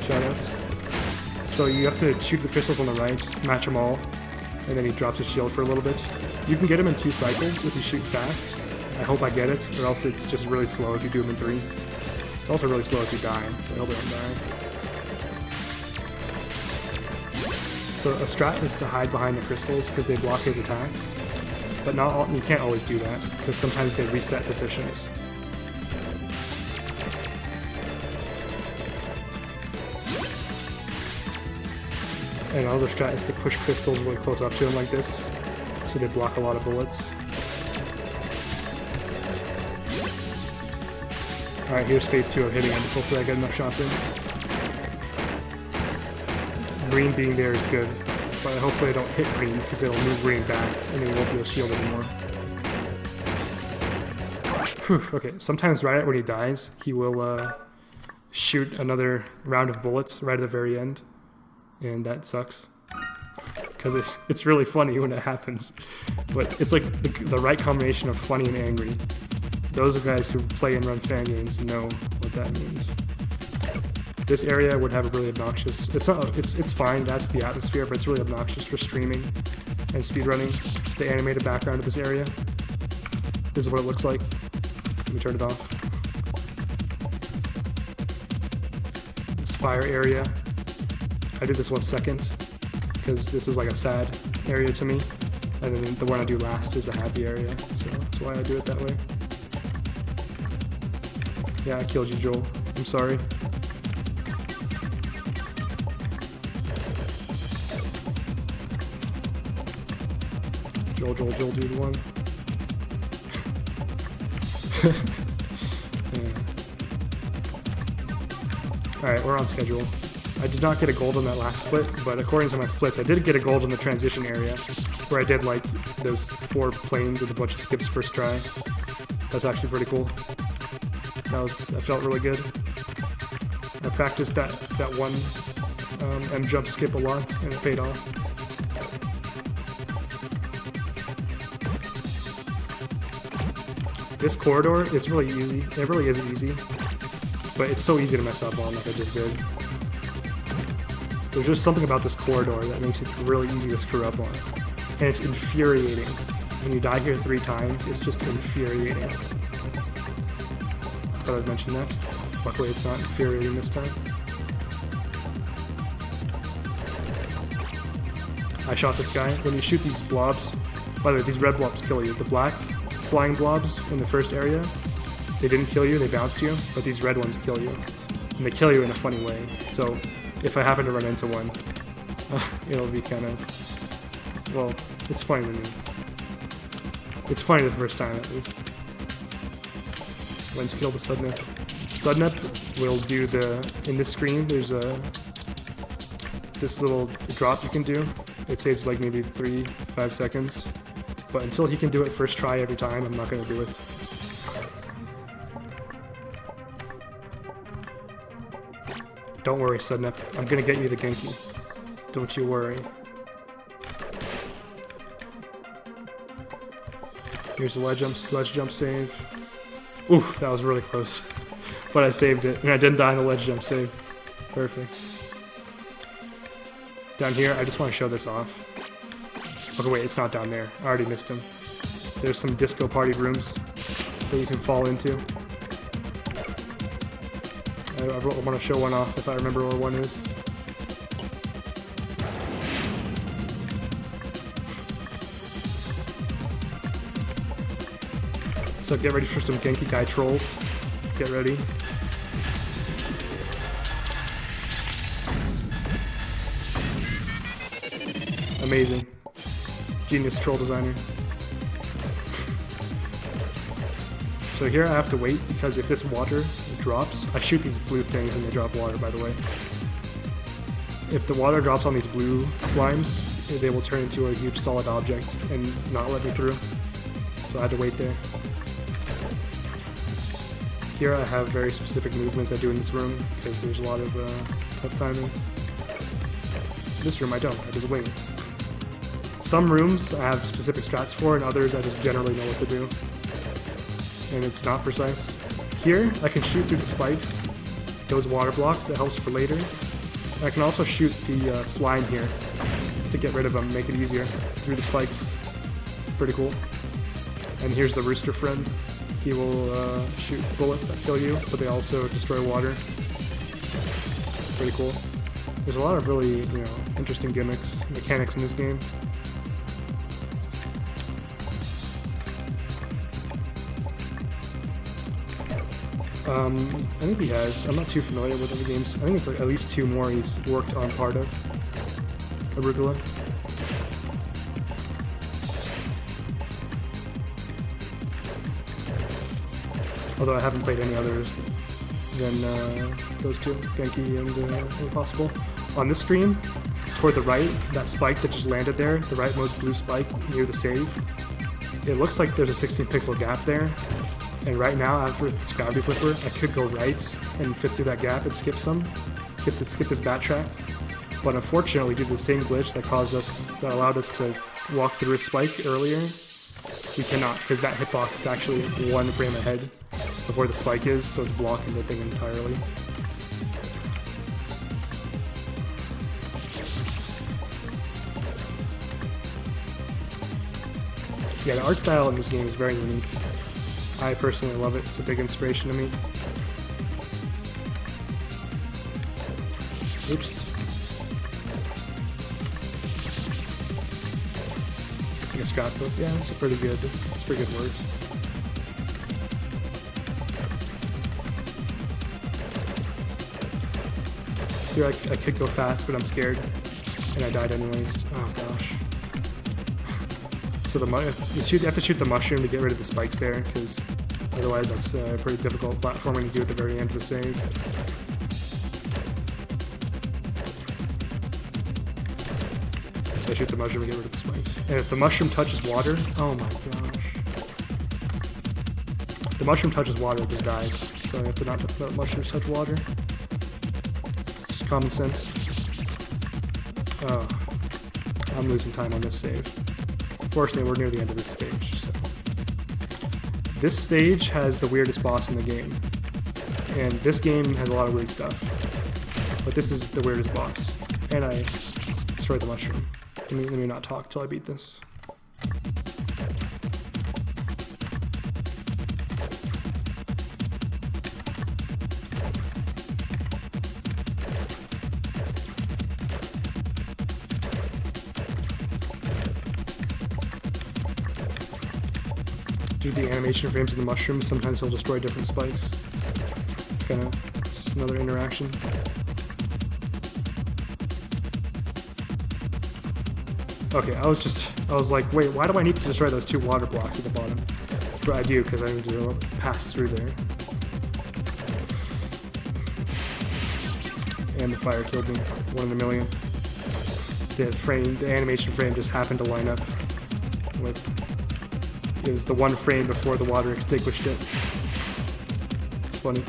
Shoutouts. So you have to shoot the crystals on the right, match them all, and then he drops his shield for a little bit. You can get them in 2 cycles if you shoot fast. I hope I get it, or else it's just really slow if you do them in 3. It's also really slow if you die, so I hope I don't die. So a strat is to hide behind the crystals because they block his attacks. But not all, you can't always do that, because sometimes they reset positions. And another strat is to push crystals really close up to him like this, so they block a lot of bullets. Alright, here's phase 2 of hitting him. Hopefully I get enough shots in. Green being there is good, but hopefully I don't hit green because it'll move green back and then he won't be able to shield anymore. Whew, okay, sometimes right when he dies, he will shoot another round of bullets right at the very end, and that sucks. Because it's really funny when it happens, but it's like the right combination of funny and angry. Those guys who play and run fan games know what that means. This area would have a really obnoxious... It's fine, that's the atmosphere, but it's really obnoxious for streaming and speedrunning. The animated background of this area. This is what it looks like. Let me turn it off. This fire area. I did this 1 second, because this is like a sad area to me. And then the one I do last is a happy area, so that's why I do it that way. Yeah, I killed you, Joel. I'm sorry. Joel, dude, 1. Yeah. Alright, we're on schedule. I did not get a gold on that last split, but according to my splits, I did get a gold in the transition area, where I did like those 4 planes and a bunch of skips first try. That's actually pretty cool. That felt really good. I practiced that one M jump skip a lot, and it paid off. This corridor, it's really easy. It really is easy, but it's so easy to mess up on, like I just did. There's just something about this corridor that makes it really easy to screw up on, and it's infuriating. When you die here 3 times, it's just infuriating. I thought I'd mention that. Luckily it's not infuriating this time. I shot this guy. When you shoot these blobs, by the way, these red blobs kill you. The black flying blobs in the first area, they didn't kill you, they bounced you, but these red ones kill you. And they kill you in a funny way. So if I happen to run into one, it'll be kind of, well, it's funny to me. It's funny the first time at least. Let's kill the Sudnep. Sudnep will do in this screen, there's this little drop you can do. It saves like maybe 3-5 seconds. But until he can do it first try every time, I'm not going to do it. Don't worry, Sudnep. I'm going to get you the Genki. Don't you worry. Here's the ledge jump save. Oof, that was really close. But I saved it, and I didn't die in the ledge jump save. Perfect. Down here, I just want to show this off. Okay, wait, it's not down there. I already missed him. There's some disco party rooms that you can fall into. I want to show one off if I remember where one is. So get ready for some Genki guy trolls. Get ready. Amazing. Genius troll designer. So here I have to wait because if this water drops, I shoot these blue things and they drop water, by the way. If the water drops on these blue slimes, they will turn into a huge solid object and not let me through. So I had to wait there. Here I have very specific movements I do in this room because there's a lot of tough timings. This room I don't, I just wait. Some rooms I have specific strats for, and others I just generally know what to do. And it's not precise. Here, I can shoot through the spikes, those water blocks, that helps for later. I can also shoot the slime here to get rid of them, make it easier through the spikes. Pretty cool. And here's the rooster friend. He will shoot bullets that kill you, but they also destroy water. Pretty cool. There's a lot of really, interesting gimmicks, mechanics in this game. I think he has. I'm not too familiar with other games. I think it's like at least 2 more he's worked on part of. Arugula. Although I haven't played any others than those 2, GENKI and Impossible. On this screen, toward the right, that spike that just landed there, the rightmost blue spike near the save, it looks like there's a 16 pixel gap there. And right now, after this gravity flipper, I could go right and fit through that gap and skip this backtrack. But unfortunately, due to the same glitch that allowed us to walk through a spike earlier, we cannot, because that hitbox is actually 1 frame ahead of where the spike is, so it's blocking the thing entirely. Yeah, the art style in this game is very unique. I personally love it. It's a big inspiration to me. Oops. I guess scrapbook. Yeah, that's a pretty good word. Here I could go fast, but I'm scared, and I died anyways. Oh gosh. So you have to shoot the mushroom to get rid of the spikes there, because otherwise that's pretty difficult platforming to do at the very end of the save. So I shoot the mushroom to get rid of the spikes. And if the mushroom touches water, oh my gosh. If the mushroom touches water, it just dies. So I have to not let mushrooms touch water. It's just common sense. Oh, I'm losing time on this save. Fortunately, we're near the end of this stage. So. This stage has the weirdest boss in the game. And this game has a lot of weird stuff. But this is the weirdest boss. And I destroyed the mushroom. Let me not talk till I beat this. Do the animation frames of the mushrooms, sometimes they'll destroy different spikes. It's just another interaction. Okay, I was like, wait, why do I need to destroy those 2 water blocks at the bottom? But I do, because I need to pass through there. And the fire killed me, 1 in a million. The animation frame just happened to line up with... It was the 1 frame before the water extinguished it. It's funny.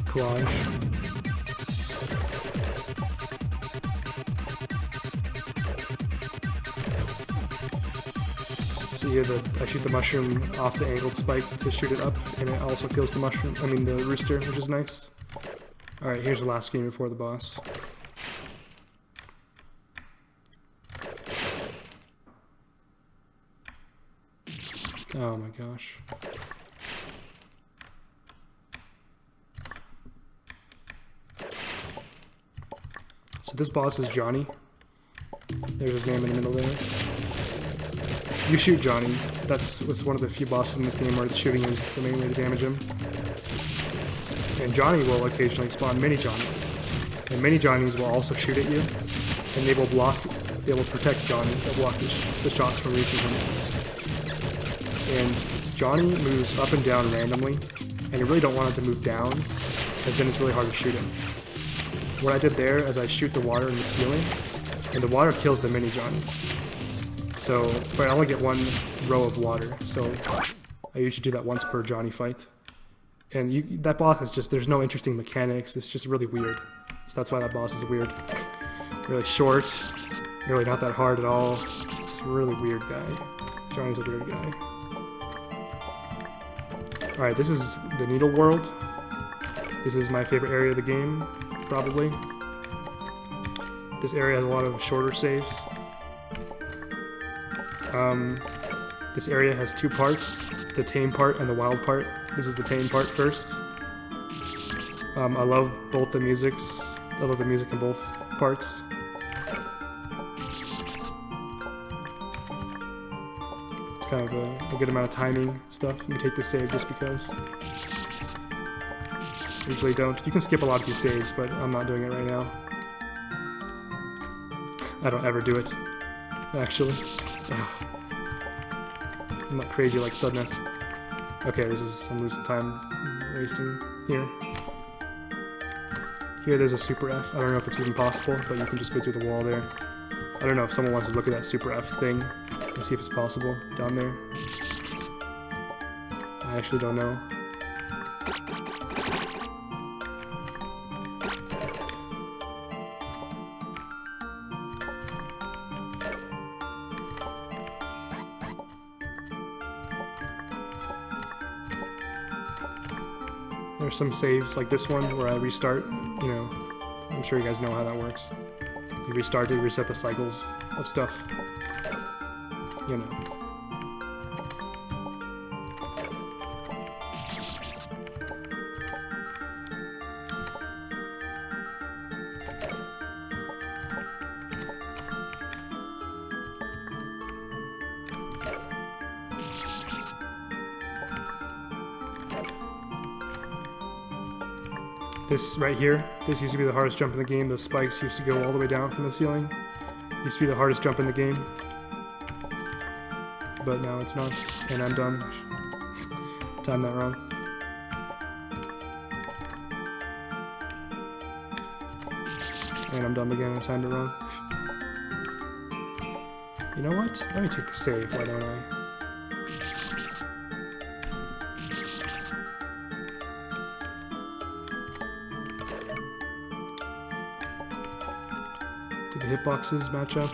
Collage. So here I shoot the mushroom off the angled spike to shoot it up, and it also kills the rooster, which is nice. Alright, here's the last screen before the boss. Oh my gosh. So this boss is Johnny. There's his name in the middle there. You shoot Johnny. That's one of the few bosses in this game where the shooting is the main way to damage him. And Johnny will occasionally spawn mini Johnnies. And mini Johnnies will also shoot at you, and they will protect Johnny. They'll block the shots from reaching him. And Johnny moves up and down randomly, and you really don't want it to move down, because then it's really hard to shoot him. What I did there is I shoot the water in the ceiling, and the water kills the mini Johnnies. But I only get 1 row of water, so I usually do that once per Johnny fight. And that boss is just, there's no interesting mechanics, it's just really weird. So that's why that boss is weird. Really short, really not that hard at all. It's a really weird guy. Johnny's a weird guy. Alright, this is the Needle World. This is my favorite area of the game, probably. This area has a lot of shorter saves. This area has two parts, the tame part and the wild part. This is the tame part first. I love both the musics. I love the music in both parts. It's kind of a good amount of timing stuff. Let me take the save just because. Usually don't. You can skip a lot of these saves, but I'm not doing it right now. I don't ever do it, actually. Ugh. I'm not crazy like Sudnet. Okay, I'm losing time wasting here. Here there's a Super F. I don't know if it's even possible, but you can just go through the wall there. I don't know if someone wants to look at that Super F thing and see if it's possible down there. I actually don't know. There's some saves like this one where I restart, you know, I'm sure you guys know how that works. You restart to reset the cycles of stuff, you know. This right here, this used to be the hardest jump in the game. The spikes used to go all the way down from the ceiling. Used to be the hardest jump in the game. But now it's not, and I'm dumb. Timed that wrong. And I'm dumb again, I timed it wrong. You know what? Let me take the save, why don't I? Do the hitboxes match up?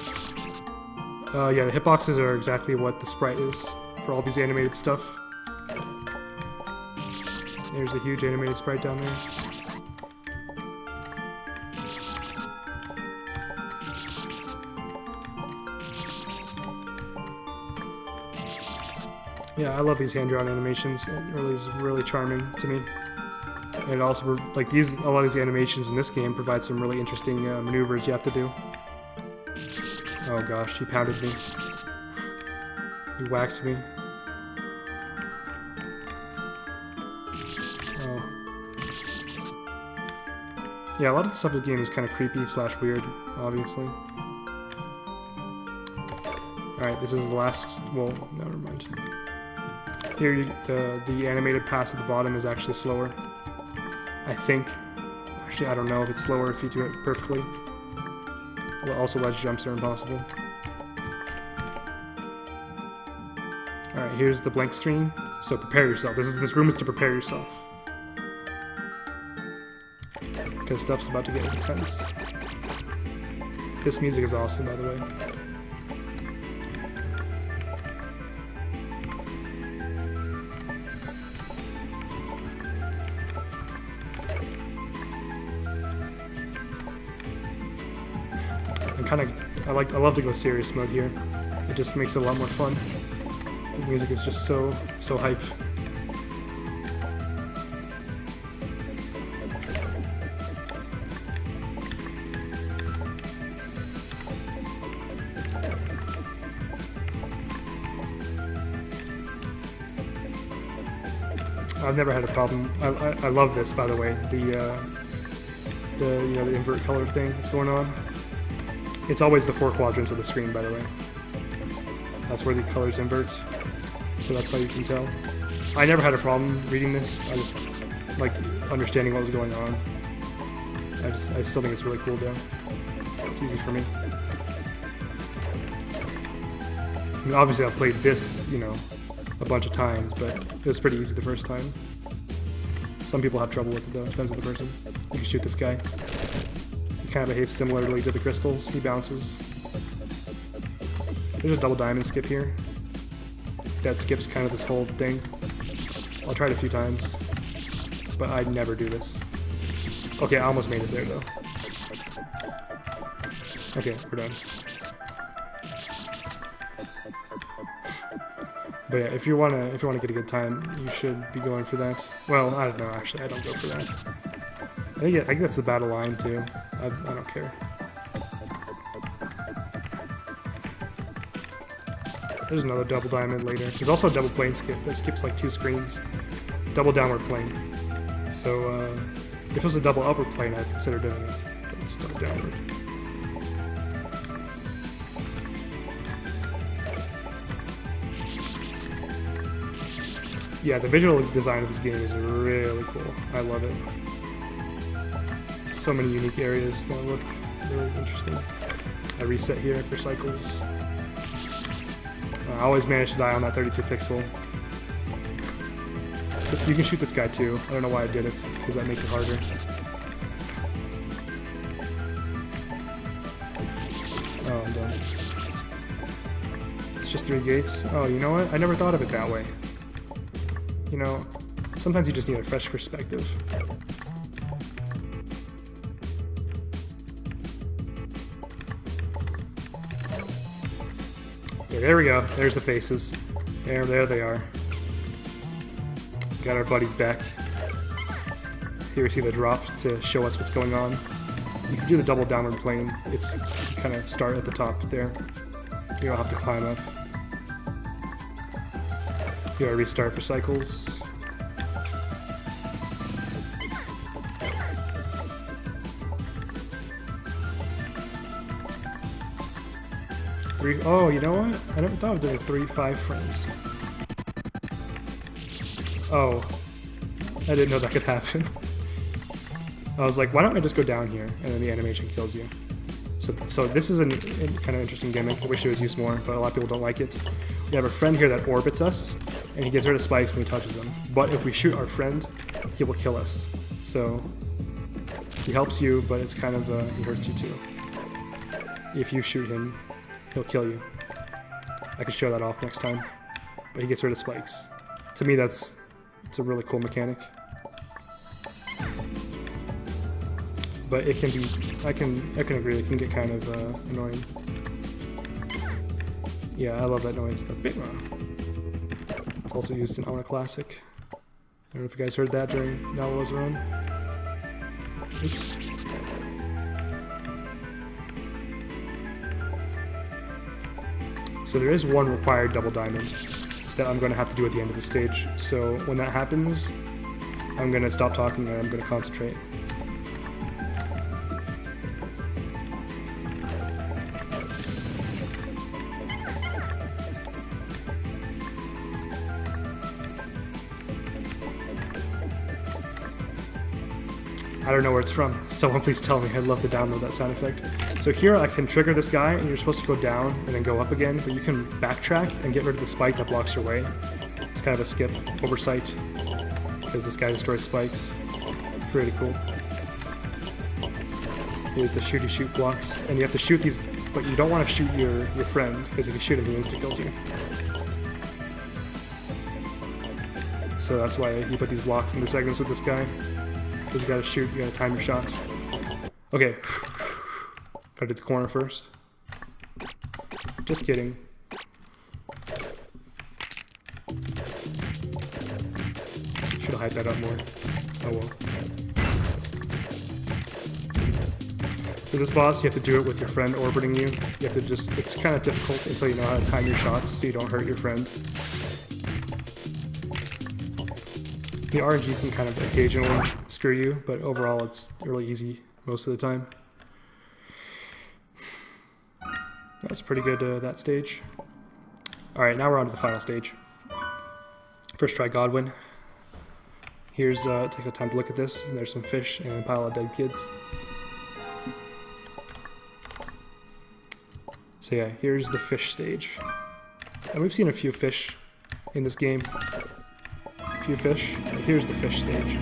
Yeah, the hitboxes are exactly what the sprite is for all these animated stuff. There's a huge animated sprite down there. Yeah, I love these hand-drawn animations. It really is really charming to me. And it also, like a lot of these animations in this game provide some really interesting maneuvers you have to do. Oh gosh, he pounded me. He whacked me. Oh. Yeah, a lot of the stuff in the game is kind of creepy / weird, obviously. Alright, this is the last, well, never mind. Here, the animated pass at the bottom is actually slower. I think. Actually, I don't know if it's slower if you do it perfectly. Well, also ledge jumps are impossible. Alright, here's the blank screen. So prepare yourself. This room is to prepare yourself. Because stuff's about to get intense. This music is awesome, by the way. I love to go serious mode here. It just makes it a lot more fun. The music is just so hype. I've never had a problem. I love this, by the way. The invert color thing that's going on. It's always the 4 quadrants of the screen, by the way. That's where the colors invert, so that's how you can tell. I never had a problem reading this. I just like understanding what was going on. I still think it's really cool though. It's easy for me. I mean, obviously I've played this, you know, a bunch of times, but it was pretty easy the first time. Some people have trouble with it though, it depends on the person. You can shoot this guy. He kind of behaves similarly to the crystals. He bounces. There's a double diamond skip here. That skips kind of this whole thing. I'll try it a few times, but I'd never do this. Okay, I almost made it there though. Okay, we're done. But yeah, if you wanna get a good time, you should be going for that. Well, I don't know. Actually, I don't go for that. I think that's the battle line too. I don't care. There's another double diamond later. There's also a double plane skip that skips like 2 screens. Double downward plane. So if it was a double upward plane, I'd consider doing it. But it's double downward. Yeah, the visual design of this game is really cool. I love it. So many unique areas that look really interesting. I reset here for cycles. I always manage to die on that 32 pixel. You can shoot this guy too. I don't know why I did it, because that makes it harder. Oh, I'm done. It's just 3 gates. Oh, you know what? I never thought of it that way. You know, sometimes you just need a fresh perspective. Yeah, there we go. There's the faces. There they are. Got our buddies back. Here we see the drop to show us what's going on. You can do the double downward plane. It's kind of start at the top there. You don't have to climb up. You gotta restart for cycles. Oh, you know what? I never thought of doing 3-5 frames. Oh, I didn't know that could happen. I was like, why don't I just go down here and then the animation kills you? So this is a kind of interesting gimmick. I wish it was used more, but a lot of people don't like it. We have a friend here that orbits us, and he gets rid of spikes when he touches them. But if we shoot our friend, he will kill us. So he helps you, but it's kind of he hurts you too. If you shoot him, he'll kill you. I could show that off next time. But he gets rid of spikes. To me, it's a really cool mechanic. But it can be, I can agree, it can get kind of annoying. Yeah, I love that noise, the big one. It's also used in Honor Classic. I don't know if you guys heard that during Nalawa's run. Oops. So there is one required double diamond that I'm going to have to do at the end of the stage. So when that happens, I'm going to stop talking and I'm going to concentrate. I don't know where it's from. Someone please tell me. I'd love to download that sound effect. So here I can trigger this guy and you're supposed to go down and then go up again, but you can backtrack and get rid of the spike that blocks your way. It's kind of a skip, oversight, because this guy destroys spikes. Pretty cool. Here's the shooty shoot blocks, and you have to shoot these, but you don't want to shoot your friend, because if you shoot him, he insta-kills you. So that's why you put these blocks in the segments with this guy. Because you gotta shoot, you gotta time your shots. Okay. Gotta do the corner first. Just kidding. Should have hyped that up more. Oh well. For this boss, you have to do it with your friend orbiting you. You have to just, it's kind of difficult until you know how to time your shots so you don't hurt your friend. The RNG can kind of occasionally screw you, but overall it's really easy most of the time. That's pretty good, that stage. Alright, now we're on to the final stage. First try Godwin. Here's, take a time to look at this. There's some fish and a pile of dead kids. So yeah, here's the fish stage. And we've seen a few fish in this game. Few fish. Here's the fish stage.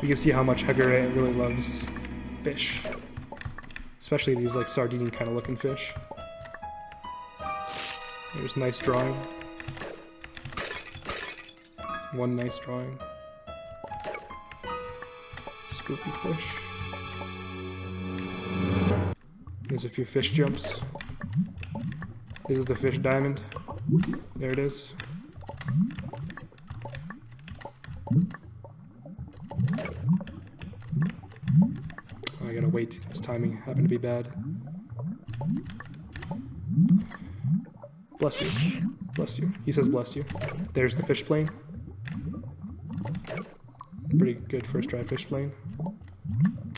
You can see how much Hagure really loves fish. Especially these like sardine kind of looking fish. There's nice drawing. One nice drawing. Goopy fish. There's a few fish jumps. This is the fish diamond. There it is. Oh, I gotta wait. This timing happened to be bad. Bless you. Bless you. He says bless you. There's the fish plane. Pretty good first try fish plane.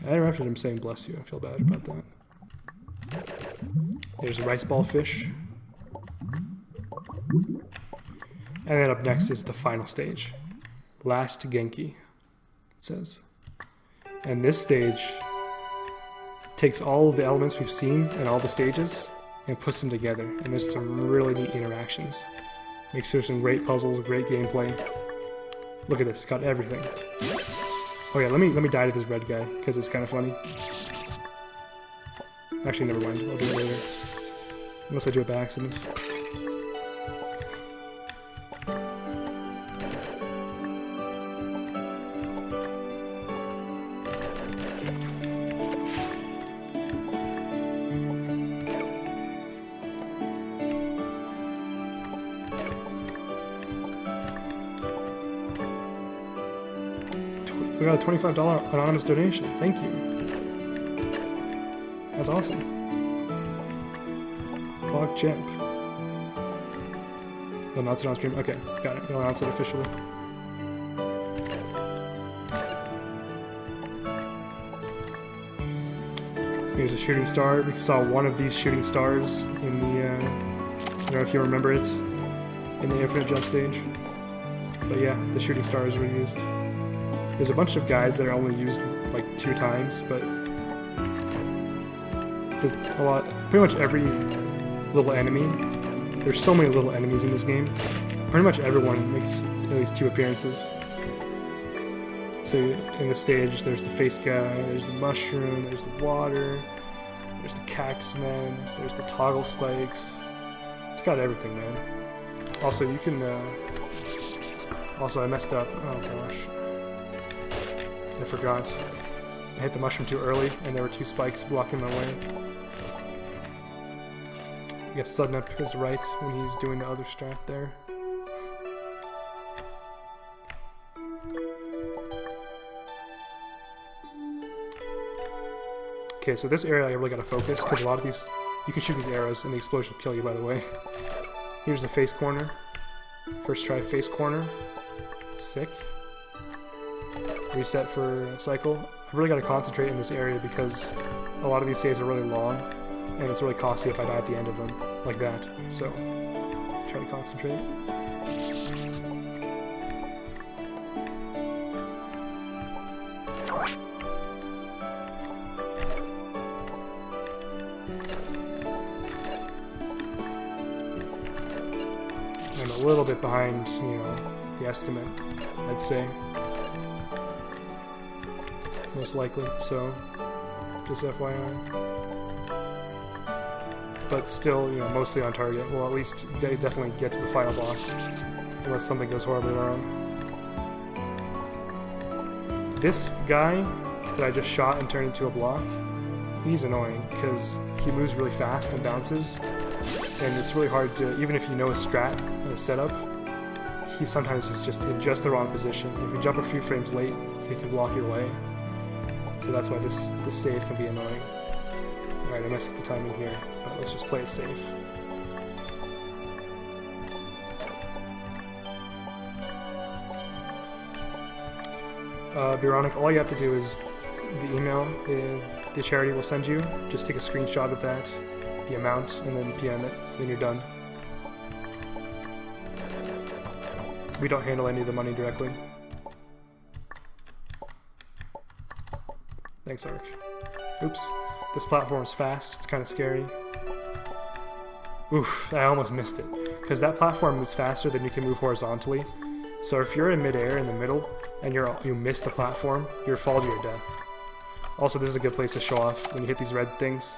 I interrupted him saying bless you. I feel bad about that. There's a rice ball fish. And then up next is the final stage. Last Genki, it says. And this stage takes all of the elements we've seen in all the stages and puts them together. And there's some really neat interactions. Makes for some great puzzles, great gameplay. Look at this, it's got everything. Oh yeah, let me die to this red guy, because it's kind of funny. Actually, never mind, I'll do it later. Unless I do it by accident. We got a $25 anonymous donation. Thank you. That's awesome. Clock Champ. You'll announce it on stream? Okay, got it. You'll announce it officially. Here's a shooting star. We saw one of these shooting stars in the, I don't know if you remember it, in the infinite jump stage. But yeah, the shooting stars were used. There's a bunch of guys that are only used like 2 times, but there's a lot, pretty much every little enemy. There's so many little enemies in this game. Pretty much everyone makes at least 2 appearances. So in the stage, there's the face guy, there's the mushroom, there's the water, there's the cactus man, there's the toggle spikes. It's got everything, man. Also, you can, also I messed up, oh gosh. I forgot. I hit the mushroom too early, and there were 2 spikes blocking my way. I guess Sudnup is right when he's doing the other strat there. Okay, so this area I really gotta focus, because a lot of these, you can shoot these arrows and the explosion will kill you, by the way. Here's the face corner. First try face corner. Sick. Reset for a cycle. I've really got to concentrate in this area because a lot of these saves are really long and it's really costly if I die at the end of them like that. So try to concentrate. I'm a little bit behind, you know, the estimate, I'd say. Most likely, so just FYI. But still, you know, mostly on target. Well, at least they definitely get to the final boss, unless something goes horribly wrong. This guy that I just shot and turned into a block, he's annoying because he moves really fast and bounces, and it's really hard to, even if you know his strat and his setup, he sometimes is just in just the wrong position. If you jump a few frames late, he can block your way. So that's why this save can be annoying. Alright, I messed up the timing here, but let's just play it safe. Bironic, all you have to do is the email the charity will send you, just take a screenshot of that, the amount, and then PM it, then you're done. We don't handle any of the money directly. Thanks, Ark. Oops. This platform is fast. It's kind of scary. Oof, I almost missed it. Because that platform moves faster than you can move horizontally. So if you're in midair in the middle, and you miss the platform, you'll fall to your death. Also, this is a good place to show off when you hit these red things.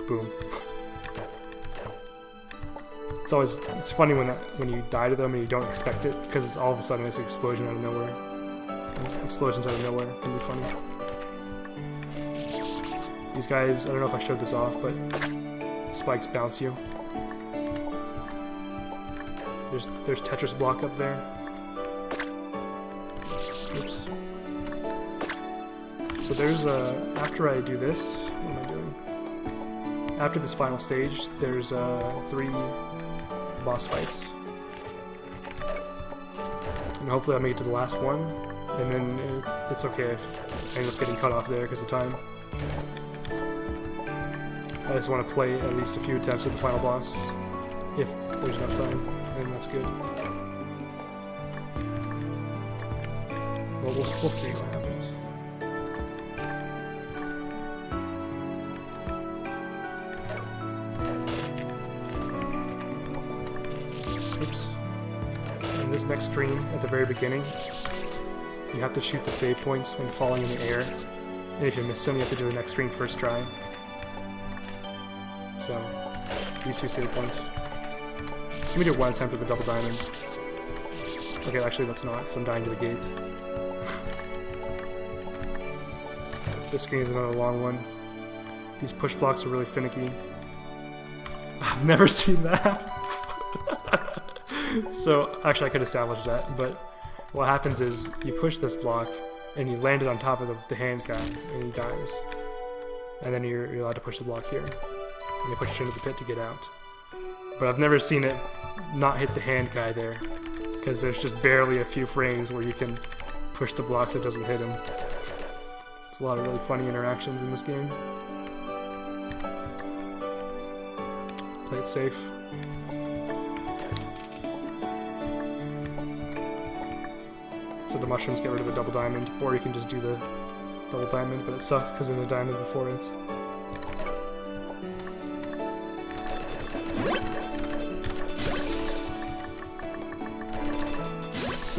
Boom. It's funny when you die to them and you don't expect it, because all of a sudden it's an explosion out of nowhere. explosions out of nowhere can be funny. These guys, I don't know if I showed this off, but spikes bounce you. There's Tetris block up there. Oops. So there's after I do this, what am I doing? After this final stage, there's 3 boss fights. And hopefully I'll make it to the last one, and then it's okay if I end up getting cut off there because of time. I just want to play at least a few attempts at the final boss, if there's enough time, and that's good. Well, we'll see what happens. Oops. In this next screen, at the very beginning, you have to shoot the save points when falling in the air, and if you miss them, you have to do the next screen first try. So, these 2 save points. Let me do 1 attempt with a double diamond. Okay, actually let's not, because I'm dying to the gate. This screen is another long one. These push blocks are really finicky. I've never seen that. So, actually I could establish that, but what happens is you push this block and you land it on top of the hand guy and he dies. And then you're allowed to push the block here. And you push it into the pit to get out. But I've never seen it not hit the hand guy there, because there's just barely a few frames where you can push the block so it doesn't hit him. There's a lot of really funny interactions in this game. Play it safe. So the mushrooms get rid of the double diamond, or you can just do the double diamond, but it sucks because there's a diamond before it.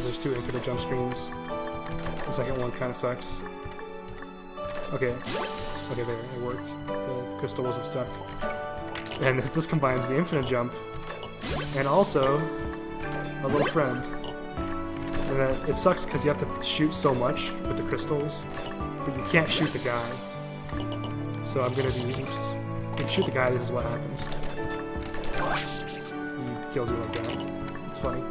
There's 2 infinite jump screens. The second one kind of sucks. Okay, there, it worked. The crystal wasn't stuck. And this combines the infinite jump and also a little friend. And then it sucks because you have to shoot so much with the crystals, but you can't shoot the guy. So I'm gonna be, oops. If you shoot the guy, this is what happens. He kills you like that. It's funny.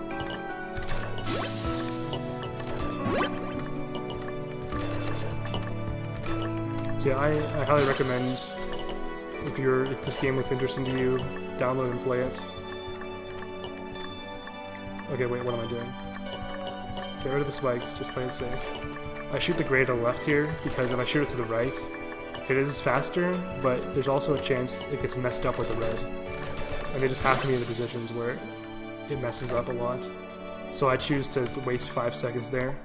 So yeah, I highly recommend, if this game looks interesting to you, download and play it. Okay, wait, what am I doing? Get rid of the spikes, just play it safe. I shoot the gray to the left here, because if I shoot it to the right, it is faster, but there's also a chance it gets messed up with the red. And they just have to be in the positions where it messes up a lot. So I choose to waste 5 seconds there,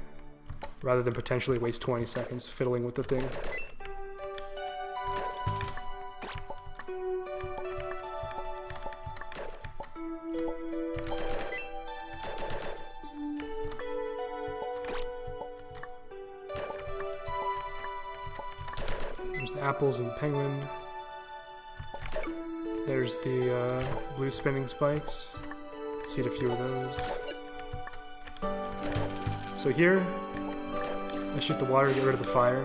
rather than potentially waste 20 seconds fiddling with the thing. There's the apples and the penguin. There's the blue spinning spikes. Seed a few of those. So here, I shoot the water to get rid of the fire.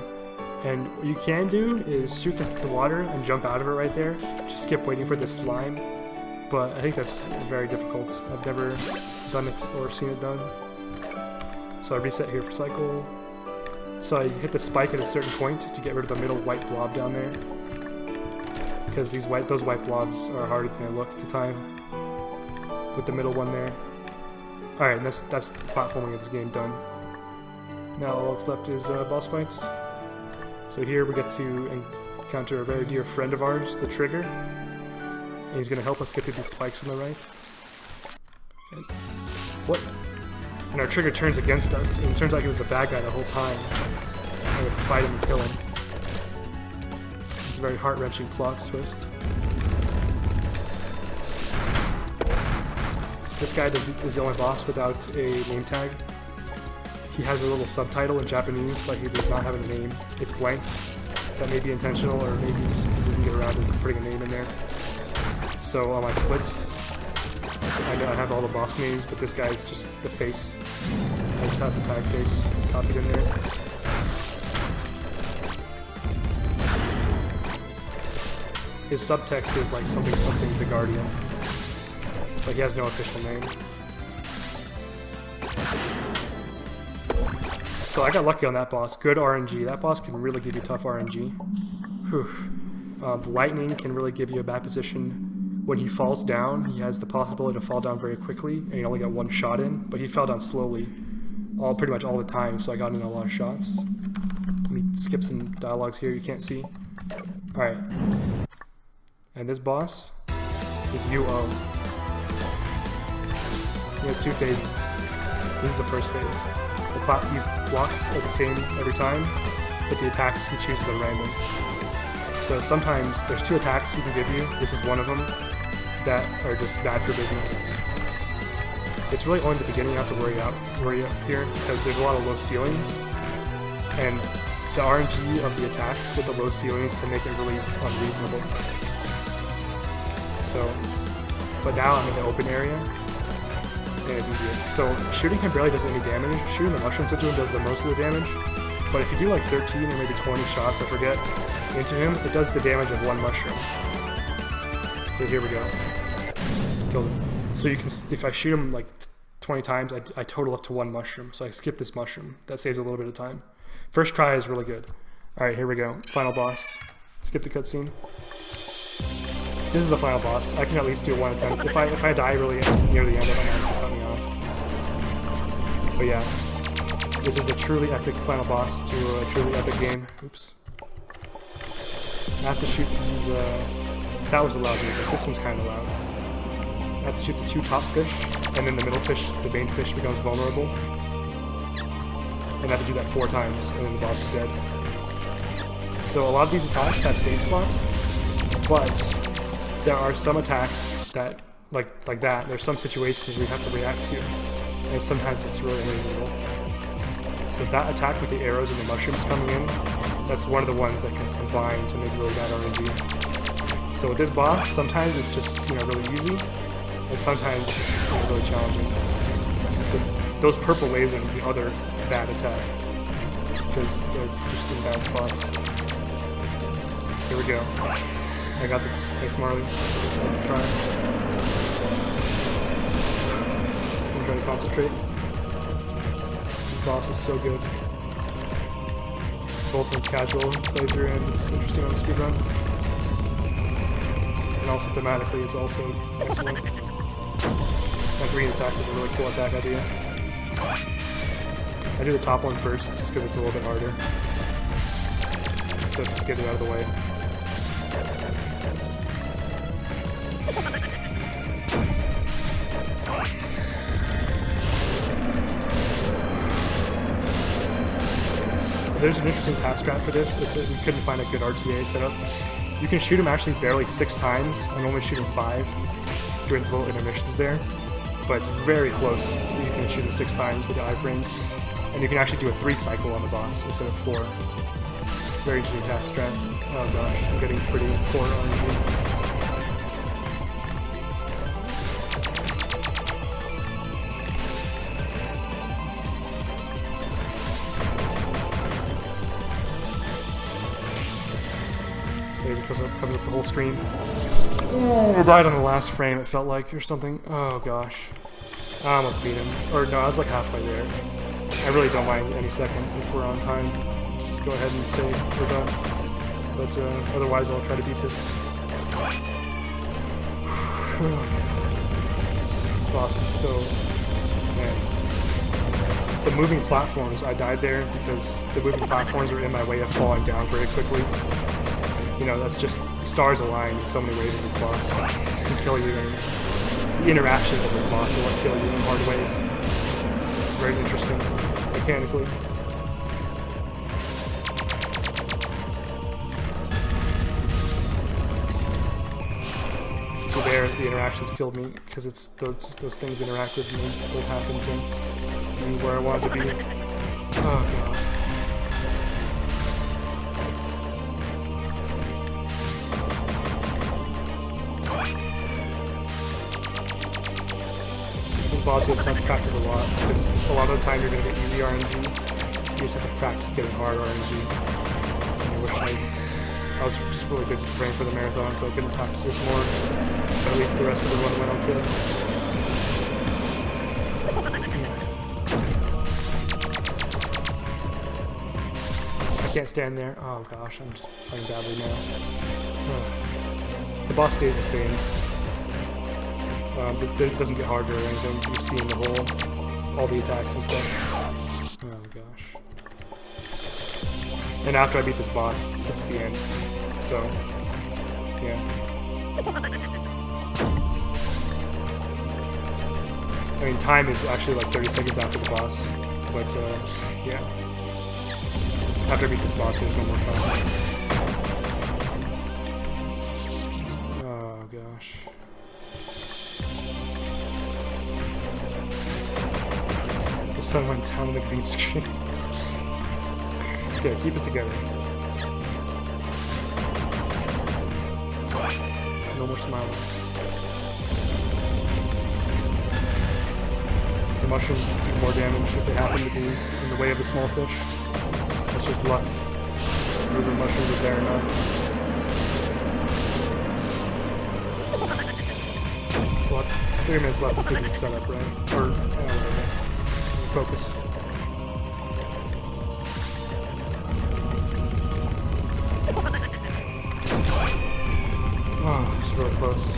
And what you can do is shoot the water and jump out of it right there. Just skip waiting for this slime. But I think that's very difficult. I've never done it or seen it done. So I reset here for cycle. So I hit the spike at a certain point to get rid of the middle white blob down there. Because those white blobs are harder than they look to time. With the middle one there. Alright, and that's the platforming of this game done. Now all that's left is boss fights. So here we get to encounter a very dear friend of ours, the Trigger. And he's going to help us get through these spikes on the right. And what? And our Trigger turns against us, and it turns out he was the bad guy the whole time. And we have to fight him and kill him. It's a very heart-wrenching plot twist. This guy is the only boss without a name tag. He has a little subtitle in Japanese, but he does not have a name. It's blank. That may be intentional, or maybe he didn't get around to putting a name in there. So on my splits, I know I have all the boss names, but this guy is just the face. I just have the tag face copied in there. His subtext is like something something the Guardian, but he has no official name. So I got lucky on that boss. Good RNG. That boss can really give you tough RNG. Whew. The lightning can really give you a bad position. When he falls down, he has the possibility to fall down very quickly, and you only got one shot in, but he fell down slowly, pretty much all the time, so I got in a lot of shots. Let me skip some dialogues here you can't see. Alright. And this boss is UO. He has 2 phases. This is the first phase. These blocks are the same every time, but the attacks he chooses are random. So sometimes there's 2 attacks he can give you, this is one of them, that are just bad for business. It's really only the beginning you have to worry up here, because there's a lot of low ceilings, and the RNG of the attacks with the low ceilings can make it really unreasonable. So, but now I'm in the open area, and it's easier. So shooting him barely does any damage, shooting the mushrooms into him does the most of the damage, but if you do like 13 or maybe 20 shots, I forget, into him, it does the damage of 1 mushroom. So here we go. Killed him. So you can, if I shoot him like 20 times, I total up to 1 mushroom. So I skip this mushroom. That saves a little bit of time. First try is really good. Alright, here we go. Final boss. Skip the cutscene. This is the final boss. I can at least do 1 attempt. If I die really near the end, I might have to cut me off. But yeah. This is a truly epic final boss to a truly epic game. Oops. I have to shoot these, that was a loud music, this one's kind of loud. I have to shoot the 2 top fish, and then the middle fish, the main fish, becomes vulnerable. And I have to do that 4 times, and then the boss is dead. So a lot of these attacks have save spots, but there are some attacks that, like that, there's some situations we have to react to, and sometimes it's really unreasonable. So that attack with the arrows and the mushrooms coming in, that's one of the ones that can combine to make really bad RNG. So with this boss, sometimes it's just really easy, and sometimes it's really challenging. So those purple lasers are the other bad attack, because they're just in bad spots. Here we go. I got this. Thanks, Marley. Try. I'm trying to concentrate. This boss is so good. Both in casual playthrough and it's interesting on the speedrun. And also thematically, it's also excellent. That green attack is a really cool attack idea. I do the top one first, just because it's a little bit harder. So just get it out of the way. There's an interesting path strat for this. We couldn't find a good RTA setup. You can shoot him actually barely 6 times, and only shoot him 5 during the little intermissions there. But it's very close. You can shoot him 6 times with the iframes, and you can actually do a 3 cycle on the boss instead of 4. Very interesting path strat. Oh gosh, I'm getting pretty poor RNG. Comes up the whole screen. Oh, right on the last frame it felt like, or something. Oh gosh. I almost beat him. Or no, I was like halfway there. I really don't mind any second if we're on time. Just go ahead and say we're done. But otherwise I'll try to beat this. This boss is so... man. The moving platforms, I died there because the moving platforms were in my way of falling down very quickly. That's just the stars align in so many ways with this boss. It can kill you, and the interactions of this boss will kill you in hard ways. It's very interesting, mechanically. So there, the interactions killed me, because it's those things interacted and they both happened to be where I wanted to be. Oh god. those bosses you just have to practice a lot, because a lot of the time you're going to get easy RNG. You just have to practice getting hard RNG. And I wish I was just really busy preparing for the marathon, so I couldn't practice this more. But at least the rest of the run went okay. I can't stand there. Oh gosh, I'm just playing badly now. The boss stays the same. It doesn't get harder or anything. You've seen the whole, all the attacks and stuff. Oh gosh. And after I beat this boss, it's the end. So, yeah. I mean, time is actually like 30 seconds after the boss, but yeah. After I beat this boss, there's no more time. Oh gosh. The sun went down on the green screen. Okay, keep it together. No more smiling. The mushrooms do more damage if they happen to be in the way of the small fish. That's just luck. Whether the mushrooms are there or not. Well, that's 3 minutes left of picking setup, right? Or, whatever. Focus. Oh, it's really close.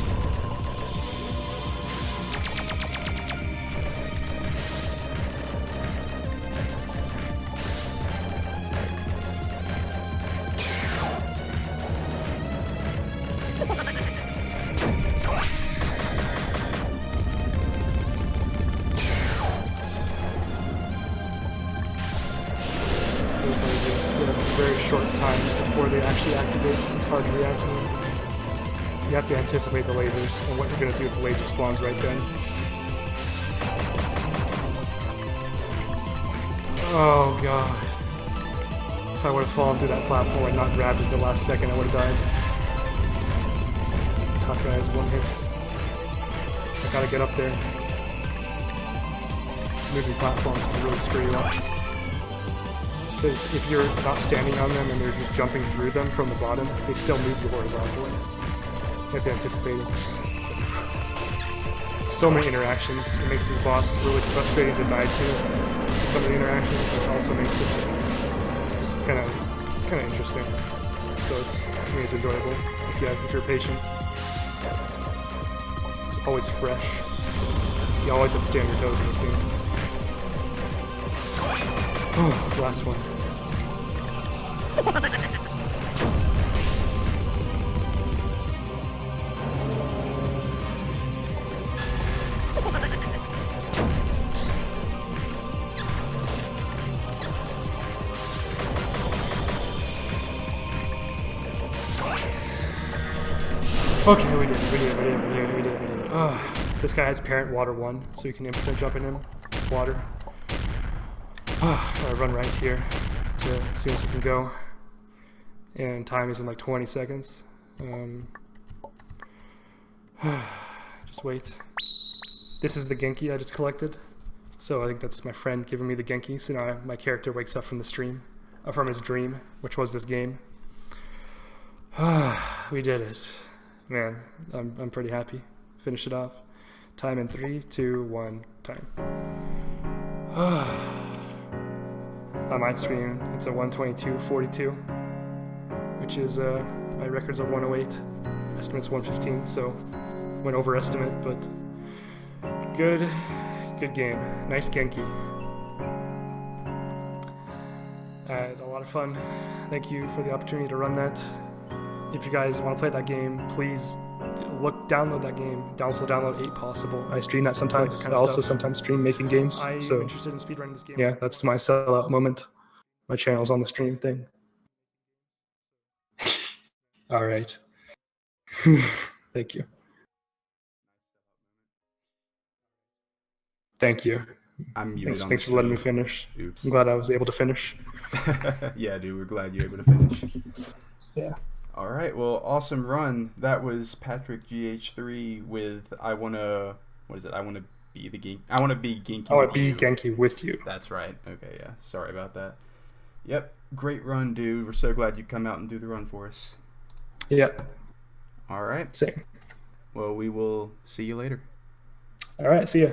Very short time before they actually activate. It's hard to react to them. You have to anticipate the lasers and what you're going to do if the laser spawns right then. Oh god. If I would have fallen through that platform and not grabbed it the last second, I would have died. Top guy has one hit. I gotta get up there. Moving platforms can really screw you up. Because if you're not standing on them and they're just jumping through them from the bottom, they still move you horizontally. You have to anticipate it. So many interactions. It makes this boss really frustrating to die to. Some of the interactions, but it also makes it just kind of interesting. So to me, it's enjoyable if you're patient. It's always fresh. You always have to stay on your toes in this game. Oh, last one. Okay, we did it. This guy has parent water 1, so you can infinite jump in him. It's water. I run right here to as soon as it can go. And time is in like 20 seconds. Just wait. This is the GENKI I just collected. So I think that's my friend giving me the GENKI. So now my character wakes up from the stream, from his dream, which was this game. We did it. Man, I'm pretty happy. Finish it off. Time in 3, 2, 1, time. On my stream, it's a 122.42, which is my record's a 108. Estimate's 115, so went over estimate, but good game. Nice GENKI. I had a lot of fun. Thank you for the opportunity to run that. If you guys want to play that game, please download that game. Also download 8 Possible. I stream that sometimes. I also sometimes stream making games. I'm interested in speedrunning this game. Yeah, that's my sellout moment. My channel's on the stream thing. All right. Thank you. Thank you. Thanks for letting me finish. Oops. I'm glad I was able to finish. Yeah, dude, we're glad you're able to finish. Yeah. All right, well, awesome run. That was Patrickgh3 with I Wanna be the Genki. I want to be Genki I want with to be you. Genki with you. That's right. Okay, yeah. Sorry about that. Yep. Great run, dude. We're so glad you come out and do the run for us. Yep. All right. Same. Well, we will see you later. All right. See ya.